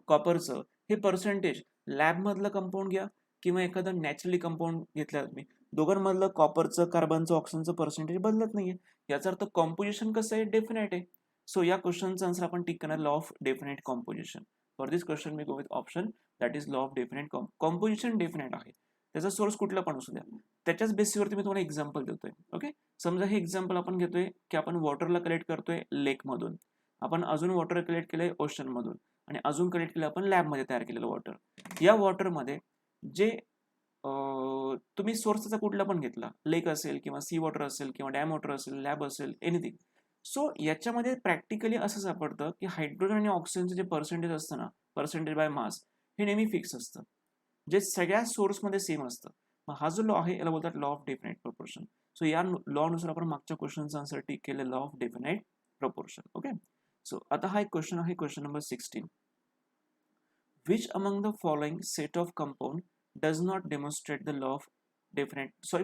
कॉपरचं, हे पर्सेंटेज लॅबमधलं कंपाऊंड घ्या किंवा एखादं नॅचरली कंपाऊंड घेतलं तुम्ही, दोघांमधलं कॉपरचं, कार्बनचं, ऑक्सिजनचं पर्सेंटेज बदलत नाहीये. याचा अर्थ कॉम्पोजिशन कसं आहे, डेफिनेट आहे. सो या क्वेश्चनचा आन्सर आपण टिक करणार law of definite composition. For this question me go with option that is law of definite composition. Definite आहे, त्याचा सोर्स कुठला पण असू द्या, त्याच्याच बेसिसवरती मी तुम्हाला एक्झाम्पल देतोय. ओके, समजा हे एक्झाम्पल आपण घेतोय की आपण वॉटरला कलेक्ट करतोय लेक मधून, आपण अजून वॉटर कलेक्ट केलंय ओशन मधून, आणि अजून कलेक्ट केलं आपण लॅबमध्ये तयार केलेलं वॉटर. या वॉटरमध्ये जे तुम्ही सोर्सचा कुठला पण घेतला, लेक असेल किंवा सी वॉटर असेल किंवा डॅम वॉटर असेल, लॅब असेल, एनिथिंग. सो याच्यामध्ये प्रॅक्टिकली असं सापडतं की हायड्रोजन आणि ऑक्सिजनचं जे पर्सेंटेज असतं ना, पर्सेंटेज बाय मास, हे नेहमी फिक्स असतं, जे सगळ्या सोर्समध्ये सेम असतं. मग हा जो लॉ आहे याला बोलतात law of definite proportion. So या लॉ नुसार आपण मागच्या क्वेश्चनचा आन्सर टिक केलं, law of definite proportion. Okay, so आता हा एक क्वेश्चन आहे, question number 16. Which among the following set of compound does not demonstrate the law of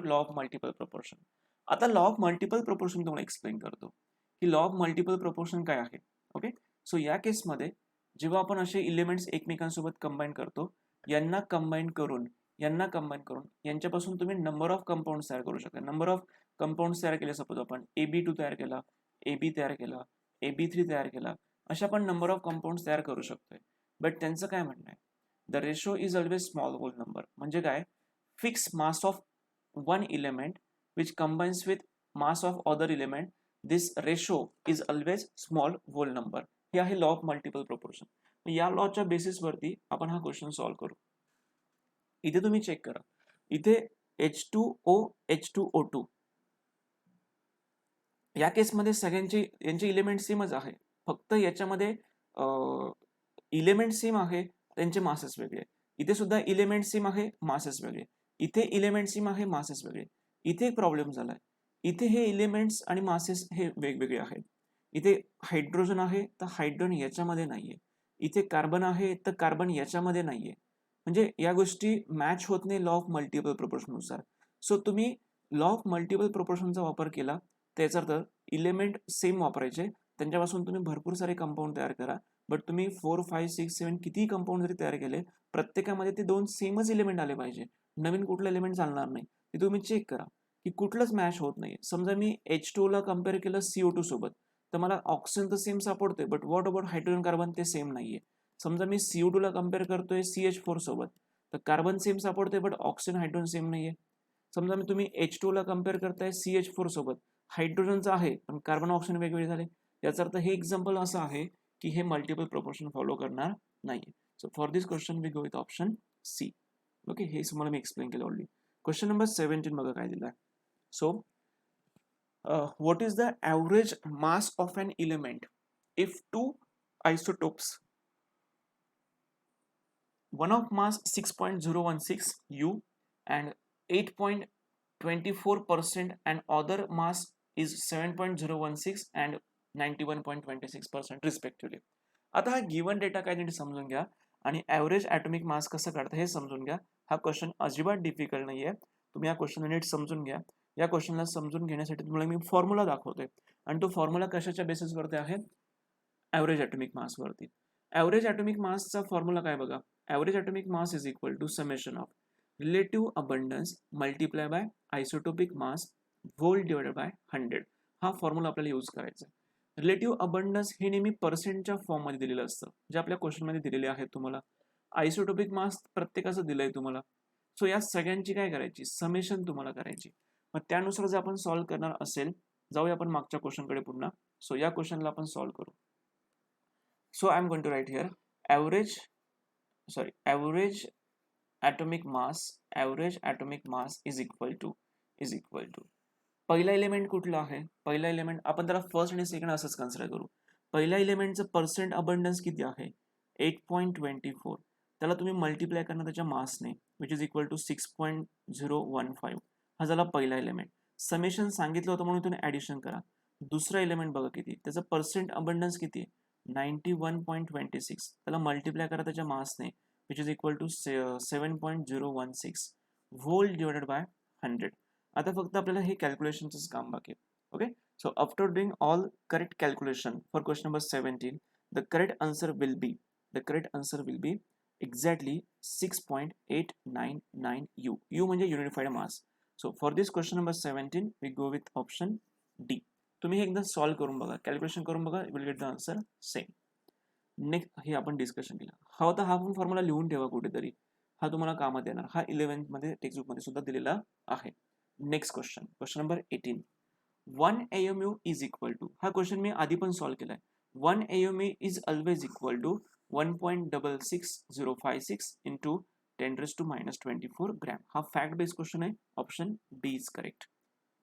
law of multiple proportion? आता लॉ ऑफ मल्टिपल प्रोपोर्शन तुम्हाला explain करतो की law of multiple proportion काय आहे. ओके, सो या केसमध्ये जेव्हा आपण असे इलेमेंट्स एकमेकांसोबत कंबाईन करतो, यांना कंबाईन करून यांच्यापासून तुम्ही नंबर ऑफ कंपाऊंड तयार करू शकता. नंबर ऑफ कंपाऊंड तयार केले, सपोज आपण AB2 तयार केला, AB तयार केला, AB3 तयार केला, अशा आपण नंबर ऑफ कंपाऊंड तयार करू शकतोय. बट त्यांचं काय म्हणणं आहे, the ratio is always small whole number. म्हणजे काय, fix mass of one element which combines with mass of other element, this ratio is always small whole number. हे आहे लॉ ऑफ मल्टिपल प्रोपोर्शन. या लॉच्या बेसिसवरती आपण हा क्वेश्चन सॉल्व्ह करू. इथे तुम्ही चेक करा, इथे H2O H2O2 या केसमध्ये सगळ्यांचे यांचे इलेमेंट सेमच आहे, फक्त याच्यामध्ये इलेमेंट सेम आहे, त्यांचे मासेस वेगळे. इथे सुद्धा इलेमेंट सेम आहे, मासेस वेगळे. इथे इलेमेंट सेम आहे, मासेस वेगळे. इथे एक प्रॉब्लेम झालाय, इथे हे इलेमेंट्स आणि मासेस हे वेगवेगळे आहेत. इथे हायड्रोजन आहे तर हायड्रोजन याच्यामध्ये नाहीये, इथे कार्बन आहे तर कार्बन याच्यामध्ये नाहीये. म्हणजे या गोष्टी मॅच होत नाही लॉ ऑफ मल्टिपल प्रोपोर्शन नुसार. सो तुम्ही लॉ ऑफ मल्टिपल प्रोपोर्शनचा वापर केला, त्याचा अर्थ इलेमेंट सेम वापरायचे, त्यांच्यापासून तुम्ही भरपूर सारे कंपाऊंड तयार करा. बट तुम्ही 4, 5, 6, 7 किती कंपाऊंड जरी तयार केले, प्रत्येकामध्ये ते दोन सेमच एलिमेंट आले पाहिजे, नवीन कुठलं एलिमेंट चालणार नाही. ते तुम्ही चेक करा की कुठलंच मॅच होत नाही. समजा मी H2 ला कम्पेअर केलं CO2 सोबत, तर मला ऑक्सिजन तर सेम सापडतोय, but what about hydrogen carbon, ते सेम नाहीये. समजा मी CO2 ला कम्पेअर करतोय CH4 सोबत, तर कार्बन सेम सापडतोय बट ऑक्सिजन हायड्रोजन सेम नाहीये. समजा मी तुम्ही H2 ला कम्पेअर करताय CH4 सोबत, हायड्रोजनचं आहे पण कार्बन ऑक्सिजन वेगवेगळे झाले. याचा अर्थ हे एक्झाम्पल असं आहे की हे मल्टिपल प्रोपोर्शन फॉलो करणार नाही. So for this question we go with option C. Okay, हे तुम्हाला मी एक्सप्लेन केलं ऑलरेडी. क्वेश्चन नंबर 17 बघा काय दिलाय. So what is the average mass of an element if two isotopes. One of mass 6.016 U and 8.24% and other mass is 7.016 and 91.26% respectively. आता हा given data काय नीट समजून घ्या आणि ॲव्हरेज ॲटॉमिक मास कसं काढतं हे समजून घ्या. हा क्वेश्चन अजिबात डिफिकल्ट नाहीये. तुम्ही या क्वेश्चनला नीट समजून घ्या. या क्वेश्चनला समजून घेण्यासाठी तुम्हाला मी फॉर्म्युला दाखवतोय आणि तो फॉर्म्युला कशाच्या बेसिसवरती आहे? ॲव्हरेज ॲटॉमिक मासवरती. ॲव्हरेज ॲटॉमिक मासचा फॉर्म्युला काय बघा. Average atomic mass is equal to summation of relative abundance multiply by isotopic mass whole divided by 100. हा फॉर्म्युला आपल्याला यूज करायचा आहे. रिलेटिव्ह अबंडन्स हे नेहमी पर्सेंटच्या फॉर्ममध्ये दिलेलं असतं, जे आपल्या क्वेश्चनमध्ये दिलेले आहेत तुम्हाला. आयसोटोपिक मास प्रत्येकाचं दिलंय तुम्हाला. सो या सगळ्यांची काय करायची, समेशन तुम्हाला करायची. मग त्यानुसार जर आपण सॉल्व्ह करणार असेल, जाऊया आपण मागच्या क्वेश्चनकडे पुन्हा. सो या क्वेश्चनला आपण सॉल्व्ह करू. So I'm going to write here average atomic mass is equal to पहिला एलिमेंट कुठला आहे? पहिला एलिमेंट आपण त्याला फर्स्ट आणि सेकंड असंच कन्सिडर करू. पहिल्या एलिमेंटचं पर्सेंट अबंडन्स किती आहे? 8.24. त्याला तुम्ही मल्टिप्लाय करणार त्याच्या मासने विच इज इक्वल टू 6.015. हा झाला पहिला एलिमेंट. समेशन सांगितलं होतं म्हणून तुम्ही ऍडिशन करा. दुसरा एलिमेंट बघा किती, त्याचं पर्सेंट अबंडन्स किती आहे? 91.26. त्याला मल्टिप्लाय करा त्याच्या मासने which is equal to 7.016 whole divided by 100. आता फक्त आपल्याला हे कॅल्क्युलेशनचं काम बाकी आहे. Okay, so after doing all correct calculation for question number 17, the correct answer will be exactly 6.899 U. U म्हणजे unified mass. So for this question number 17 we go with option D. तुम्ही हे एकदा सॉल्व्ह करून बघा, calculation करून बघा, will get the answer same. Next हे आपण डिस्कशन केलं. हा होता, हा पण फॉर्म्युला लिहून ठेवा कुठेतरी, हा तुम्हाला कामात येणार. हा 11th मध्ये टेक्स्टबुक मध्ये सुद्धा दिलेला आहे. Next question number 18. 1 AMU is equal to, हा क्वेश्चन मी आधी पण सॉल्व्ह केलाय. 1 AMU is always equal to 1.66056 into 10⁻⁻24 gram. हा फॅक्ट बेस्ड क्वेश्चन आहे. Option B is correct.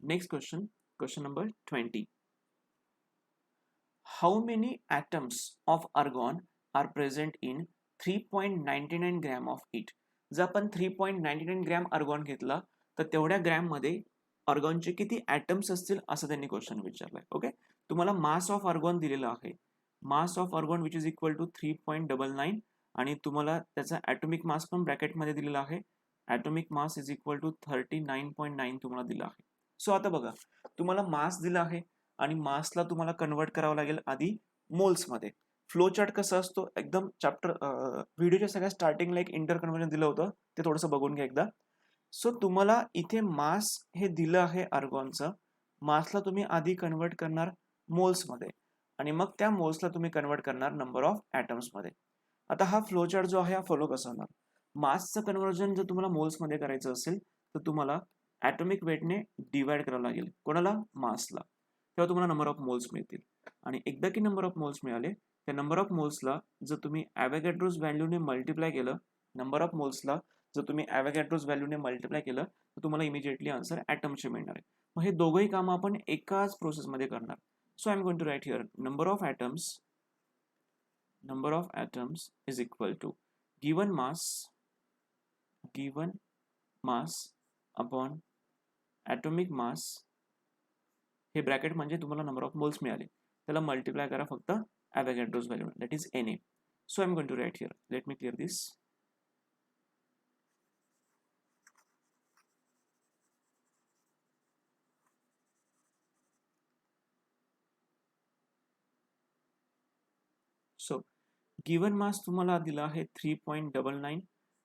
Next question number 20. How many atoms of argon are present in 3.99 gram of it? जर आपण 3.99 gram अर्गॉन घेतला तर तेवढ्या ग्रॅम मध्ये अर्गॉनचे किती ॲटम्स असतील असं त्यांनी क्वेश्चन विचारलाय. ओके, तुम्हाला मास ऑफ अर्गॉन दिलेला आहे. Mass of argon which is equal to 3.99 आणि तुम्हाला त्याचा ॲटॉमिक मास पण ब्रॅकेटमध्ये दिलेला आहे. Atomic mass is equal to 39.9 तुम्हाला दिला आहे. सो आता बघा, तुम्हाला मास दिला आहे आणि मासला तुम्हाला कन्वर्ट करावं लागेल आधी मोल्समध्ये. फ्लो चार्ट कसा असतो, एकदम चॅप्टर व्हिडिओच्या सगळ्या स्टार्टिंगला एक इंटर कन्वर्जन दिलं होतं, ते थोडंसं बघून घ्या एकदा. सो तुम्हाला इथे मास हे दिलं आहे अर्गॉनचं. मासला तुम्ही आधी कन्वर्ट करणार मोल्समध्ये आणि मग त्या मोल्सला तुम्ही कन्वर्ट करणार नंबर ऑफ ॲटम्समध्ये. आता हा फ्लो चार्ट जो आहे हा फॉलो कसा होणार? मासचं कन्वर्जन जर तुम्हाला मोल्समध्ये करायचं असेल तर तुम्हाला ॲटॉमिक वेटने डिवाइड करावं लागेल. कोणाला? मासला. तेव्हा तुम्हाला नंबर ऑफ मोल्स मिळतील आणि एकदा की नंबर ऑफ मोल्स मिळाले, त्या नंबर ऑफ मोल्सला जर तुम्ही ॲव्होगॅड्रोज व्हॅल्यूने मल्टिप्लाय केलं, नंबर ऑफ मोल्सला जर तुम्ही ॲव्होगॅड्रोज व्हॅल्यूने मल्टिप्लाय केलं तर तुम्हाला इमिजिएटली आन्सर ॲटमचे मिळणार आहे. मग हे दोघंही कामं आपण एकाच प्रोसेसमध्ये करणार. So I am going to write here number of atoms is equal to given mass upon atomic mass. हे ब्रॅकेट म्हणजे तुम्हाला नंबर ऑफ मोल्स मिळाले, त्याला मल्टिप्लाय करा फक्त Avogadro's value, that is Na. So I am going to write here, let me clear this. So given mass तुम्हाला दिला आहे 3.99,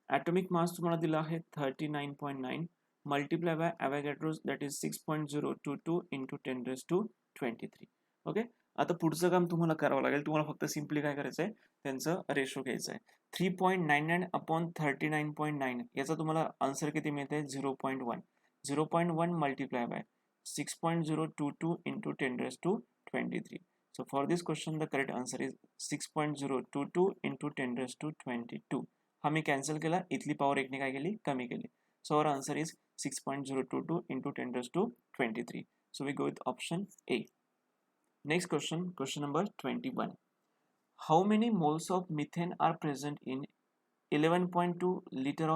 ॲटॉमिक मास तुम्हाला दिला आहे 39.9 multiply by Avogadro's that is 6.022 into 10⁻23. Okay, आता पुढचं काम तुम्हाला करावं लागेल. तुम्हाला फक्त सिम्पली काय करायचं आहे, त्यांचं रेशो घ्यायचं आहे. 3.99 अपॉन 39.9 याचा तुम्हाला आन्सर किती मिळते? 0.1. 0.1 multiply by 6.022 into 10⁻23. So for this question the correct answer is 6.022 into 10⁻22. हा मी कॅन्सल केला, इथली पॉवर एकने काय केली? कमी केली. So our answer is 6.022 into 10⁻23. So we go with option A. Next question number 21. How many moles of methane are present in 11.2 litre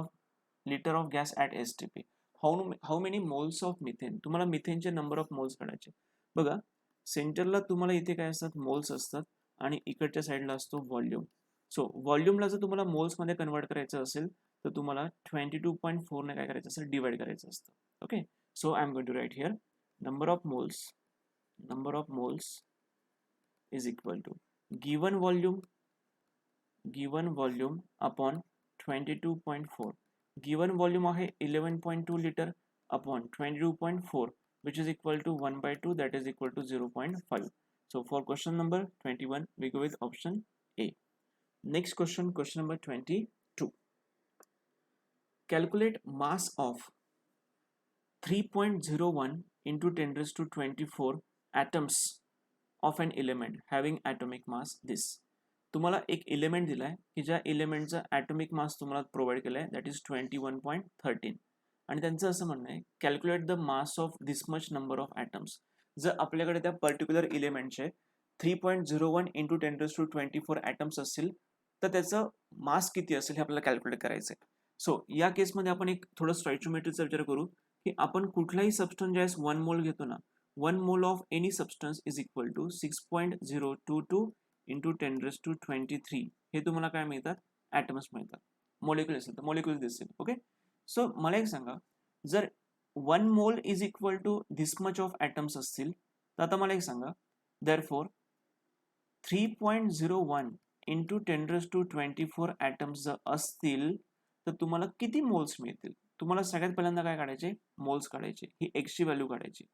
of gas at STP. How many moles of methane, तुम्हाला मिथेनचे number of moles काढायचे. बघा सेंटरला तुम्हाला इथे काय असतात, moles असतात आणि इकडच्या साईडला असतो व्हॉल्यूम. सो व्हॉल्यूमला जर तुम्हाला मोल्समध्ये कन्वर्ट करायचं असेल तर तुम्हाला 22.4 ने काय करायचं असेल, डिवाइड करायचं असतं. Okay, so I am going to write here number of moles is equal to given volume upon 22.4. given volume आहे 11.2 liter upon 22.4, which is equal to 1/2, that is equal to 0.5. So for question number 21 we go with option A. Next question number 22. Calculate mass of 3.01 into 10 raised to 24 atoms of an element having atomic mass this. तुम्हाला एक element दिलाय की ज्या एलिमेंटचा atomic mass तुम्हाला provide केलाय, that is 21.13, आणि त्यांचं असं म्हणणं आहे calculate the mass of this much number of atoms. जर आपल्याकडे त्या पर्टिक्युलर एलिमेंटचे 3.01 इंटू 10 रेज टू 24 ॲटम्स असतील तर त्याचं मास किती असेल हे आपल्याला कॅल्क्युलेट करायचं आहे. सो या केसमध्ये आपण एक थोडं स्टॉइचियोमेट्रीचा विचार करू की आपण कुठलाही सबस्टन्स ज्यावेळेस 1 मोल घेतो ना, 1 mole of any substance is equal to 6.022 into 10 raise to 23. हे तुम्हाला काय मिळतात, ॲटम्स मिळतात. मॉलिक्युल असेल तर मॉलिक्युल दिसतील. ओके, सो मला एक सांगा, जर 1 mole is equal to this much of atoms असतील तर आता मला एक सांगा, therefore 3.01 into 10 raise to 24 atoms जर असतील तर तुम्हाला किती मोल्स मिळतील. तुम्हाला सगळ्यात पहिल्यांदा काय काढायचे, मोल्स काढायचे, ही एक्सची व्हॅल्यू काढायची.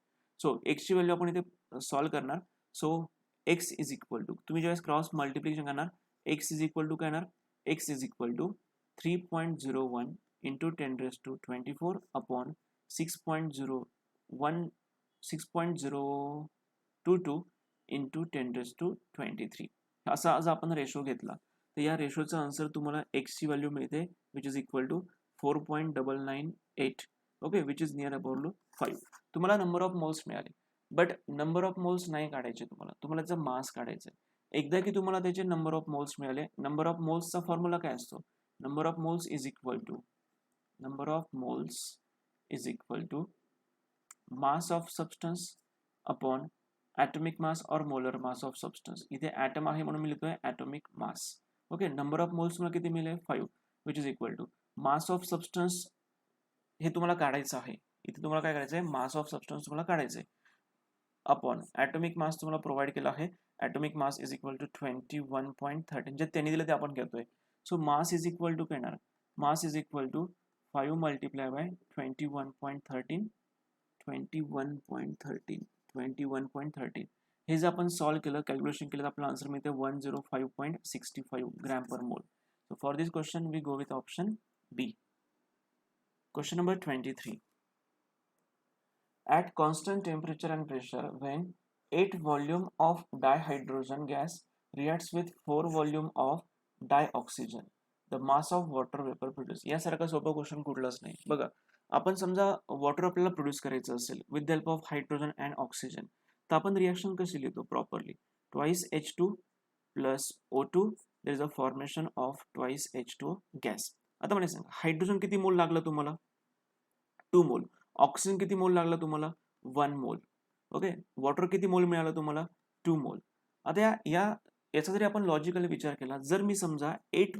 सो एक्सची व्हॅल्यू आपण इथे सॉल्व्ह करणार. So X is equal to, तुम्ही ज्यावेळेस क्रॉस मल्टिप्लिकेशन करणार, एक्स इज इक्वल टू काय येणार, X is equal to 3.01 into 10 raise to 24 upon 6.022 into 10 raise to 23. असा जर आपण रेशो घेतला तर या रेशोचा आन्सर तुम्हाला एक्सची व्हॅल्यू मिळते which is equal to 4.998. Okay, which is near about 5. तुम्हाला नंबर ऑफ मोल्स मिळाले, बट नंबर ऑफ मोल्स नाही काढायचे, तुम्हाला त्याचा मास काढायचा आहे. एकदा की तुम्हाला त्याचे नंबर ऑफ मोल्स मिळाले, नंबर ऑफ मोल्सचा फॉर्म्युला काय असतो, number of moles is equal to mass of substance upon atomic mass और मोलर मास ऑफ सबस्टन्स. इथे ॲटम आहे म्हणून मी लिहितोय atomic mass. Okay, number of moles मला किती मिळेल, 5, which is equal to mass of substance, हे तुम्हाला काढायचं आहे. इथे तुम्हाला काय करायचं आहे, मास ऑफ सबस्टन्स तुम्हाला काढायचं आहे, अपॉन ॲटॉमिक मास तुम्हाला प्रोव्हाइड केला आहे. Atomic mass is equal to 21.13, जे त्यांनी दिलं ते आपण घेतोय. So mass is equal to काय येणार, mass is equal to 5 multiply by 21.13. हे जर आपण सॉल्व्ह केलं, कॅल्क्युलेशन केलं तर आपला आन्सर मिळते 105.65 ग्रॅम पर मोल. So for this question we go with option B. Question number 23. At constant temperature and pressure, when 8 volume of dihydrogen gas reacts with 4 volume of dioxygen, the mass of water vapor produced. यासारखा सोपा question कुठलाच नाही. बघा, आपण समजा water आपल्याला produce करायचं असेल with the help of hydrogen and oxygen, तर आपण रिएक्शन कशी लिहितो properly, twice H2 plus O2, there is a formation of twice H2O gas. आता मला सांगा, हायड्रोजन किती मोल लागला तुम्हाला, 2 मोल. ऑक्सिजन किती मोल लागला तुम्हाला, 1 मोल. ओके, वॉटर किती मोल मिळाला तुम्हाला, 2 मोल. आता याचा जरी आपण लॉजिकली विचार केला, जर मी समजा 8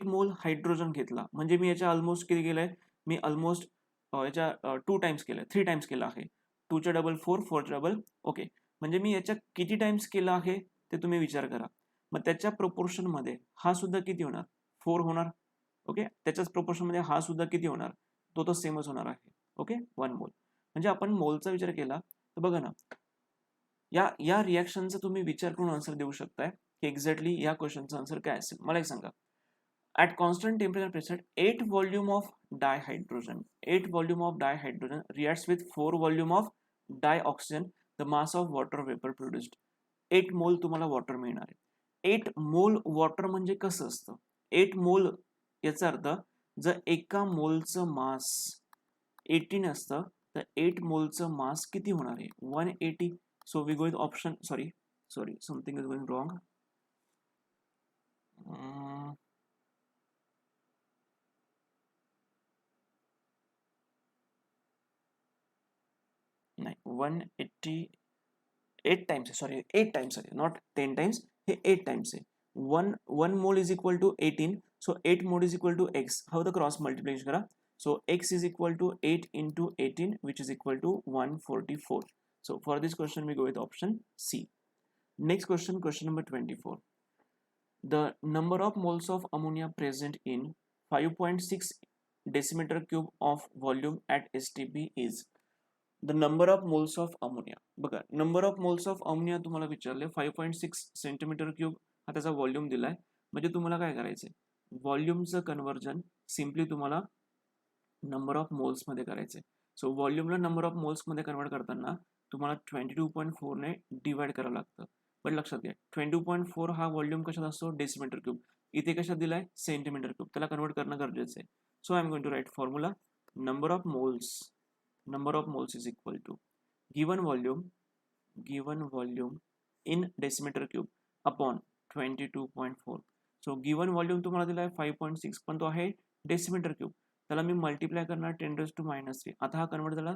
मोल हायड्रोजन घेतला, म्हणजे मी याच्या ऑलमोस्ट किती केलंय, मी ऑलमोस्ट याच्या 2 टाइम्स केलंय, 3 टाइम्स केलं आहे. 2च्या डबल 4, 4च्या डबल. ओके, म्हणजे मी याच्या किती टाइम्स केलं आहे ते तुम्ही विचार करा. मग त्याच्या प्रोपोर्शन मध्ये हा सुद्धा किती होणार, 4 होणार. ओके, त्याच्याच प्रोपोर्शन मध्ये हा सुद्धा किती होणार, तो सेमच होणार आहे. ओके, 1 मोल. म्हणजे आपण मोलचा विचार केला तर बघा ना, या रिॲक्शनचा तुम्ही विचार करून आन्सर देऊ शकताय की एक्झॅक्टली या क्वेश्चनचा आन्सर काय असेल. मला एक सांगा, at constant temperature pressure 8 volume of dihydrogen reacts with 4 volume of dioxygen, the mass of water vapor produced. 8 मोल तुम्हाला वॉटर मिळणार आहे. 8 मोल वॉटर म्हणजे कसं असतं, 8 मोल याचा अर्थ जर एका मोलचं मास 18 असतं तर 8 मोलचं मास किती होणार आहे, 180. So we go with option, sorry something is going wrong. नाही 188 टाइम्स आहे, सॉरी 8 टाइम्स आहे, नॉट 10 टाइम्स, हे 8 टाइम्स आहे. One mole is equal to 18, सो 8 mole is equal to X. How the cross multiplication करा. So x is equal to 8 into 18, which is equal to 144. So for this question we go with option C. Next question, question number 24. The number of moles of ammonia present in 5.6 decimeter cube of volume at STP is. The number of moles of ammonia. बघा, number of moles of ammonia तुम्हाला विचारले, 5.6 centimetre cube हा त्याचा volume दिलाय. म्हणजे तुम्हाला काय करायचंय, व्हॉल्यूमचं कन्व्हर्जन सिम्पली तुम्हाला नंबर ऑफ मोल्स मध्ये करायचंय. सो व्हॉल्यूमला नंबर ऑफ मोल्स मध्ये कन्वर्ट करताना तुम्हाला 22.4 ने डिवाइड करावं लागतं. पण लक्षात घ्या, 22.4 हा व्हॉल्यूम कशात असतो, डेसिमीटर क्यूब. इथे कशात दिलाय, सेंटीमीटर क्यूब. त्याला कन्वर्ट करणं गरजेचं आहे. So I am going to write formula. Number of moles is equal to given volume in decimeter cube upon 22.4. So given volume तुम्हाला दिला आहे 5.6, पण तो आहे डेसिमीटर क्यूब. त्याला मी मल्टिप्लाय करणार 10⁻⁻3. आता हा कन्वर्ट झाला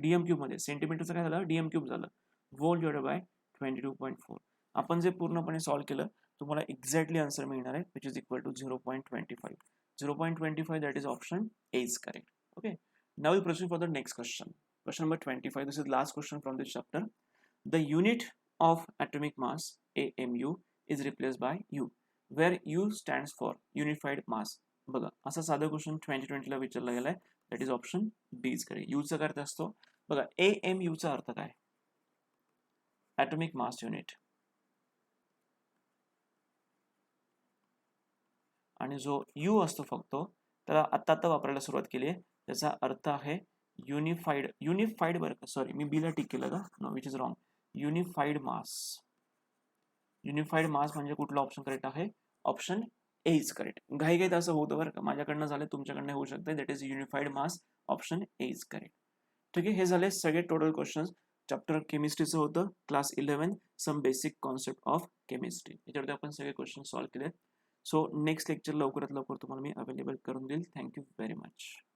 डीएम क्यूब मध्ये. सेंटीमीटरचं काय झालं, डीएम क्यूब झालं. Whole divided bye 22.4. आपण जे पूर्णपणे सॉल्व्ह केलं, तुम्हाला एक्झॅक्टली आन्सर मिळणार आहे, which is equal to 0.25. 0.25, that is option A is correct. Okay. Now we proceed for the next question. Question number 25. This is last question from this chapter. The unit of atomic mass, AMU, is replaced by U, where U stands for unified mass. बघा, असा साधा question 2020 ला विचारला गेलाय. That is option D is correct. U चा अर्थ असतो, बघा, AMU चा अर्थ काय, ॲटॉमिक मास युनिट. आणि जो U असतो फक्त, त्याला आता वापरायला सुरुवात केली आहे. त्याचा अर्थ आहे युनिफाईड बरं का, सॉरी मी बीला टिक केलं का, no, which is wrong. Unified mass म्हणजे कुठला ऑप्शन करेक्ट आहे, ऑप्शन ए इज करेक्ट. घाईघाईत असं होतं बरं का, माझ्याकडनं झालं, तुमच्याकडनं होऊ शकतं. That is unified mass, option A is correct. ठीक आहे, हे झाले सगळे टोटल क्वेश्चन्स. चॅप्टर केमिस्ट्रीचं होतं, class 11, some basic concept of chemistry. याच्यावरती आपण सगळे क्वेश्चन सॉल्व्ह केले. सो नेक्स्ट लेक्चर लवकरात लवकर तुम्हाला मी अवेलेबल करून देईल. Thank you very much.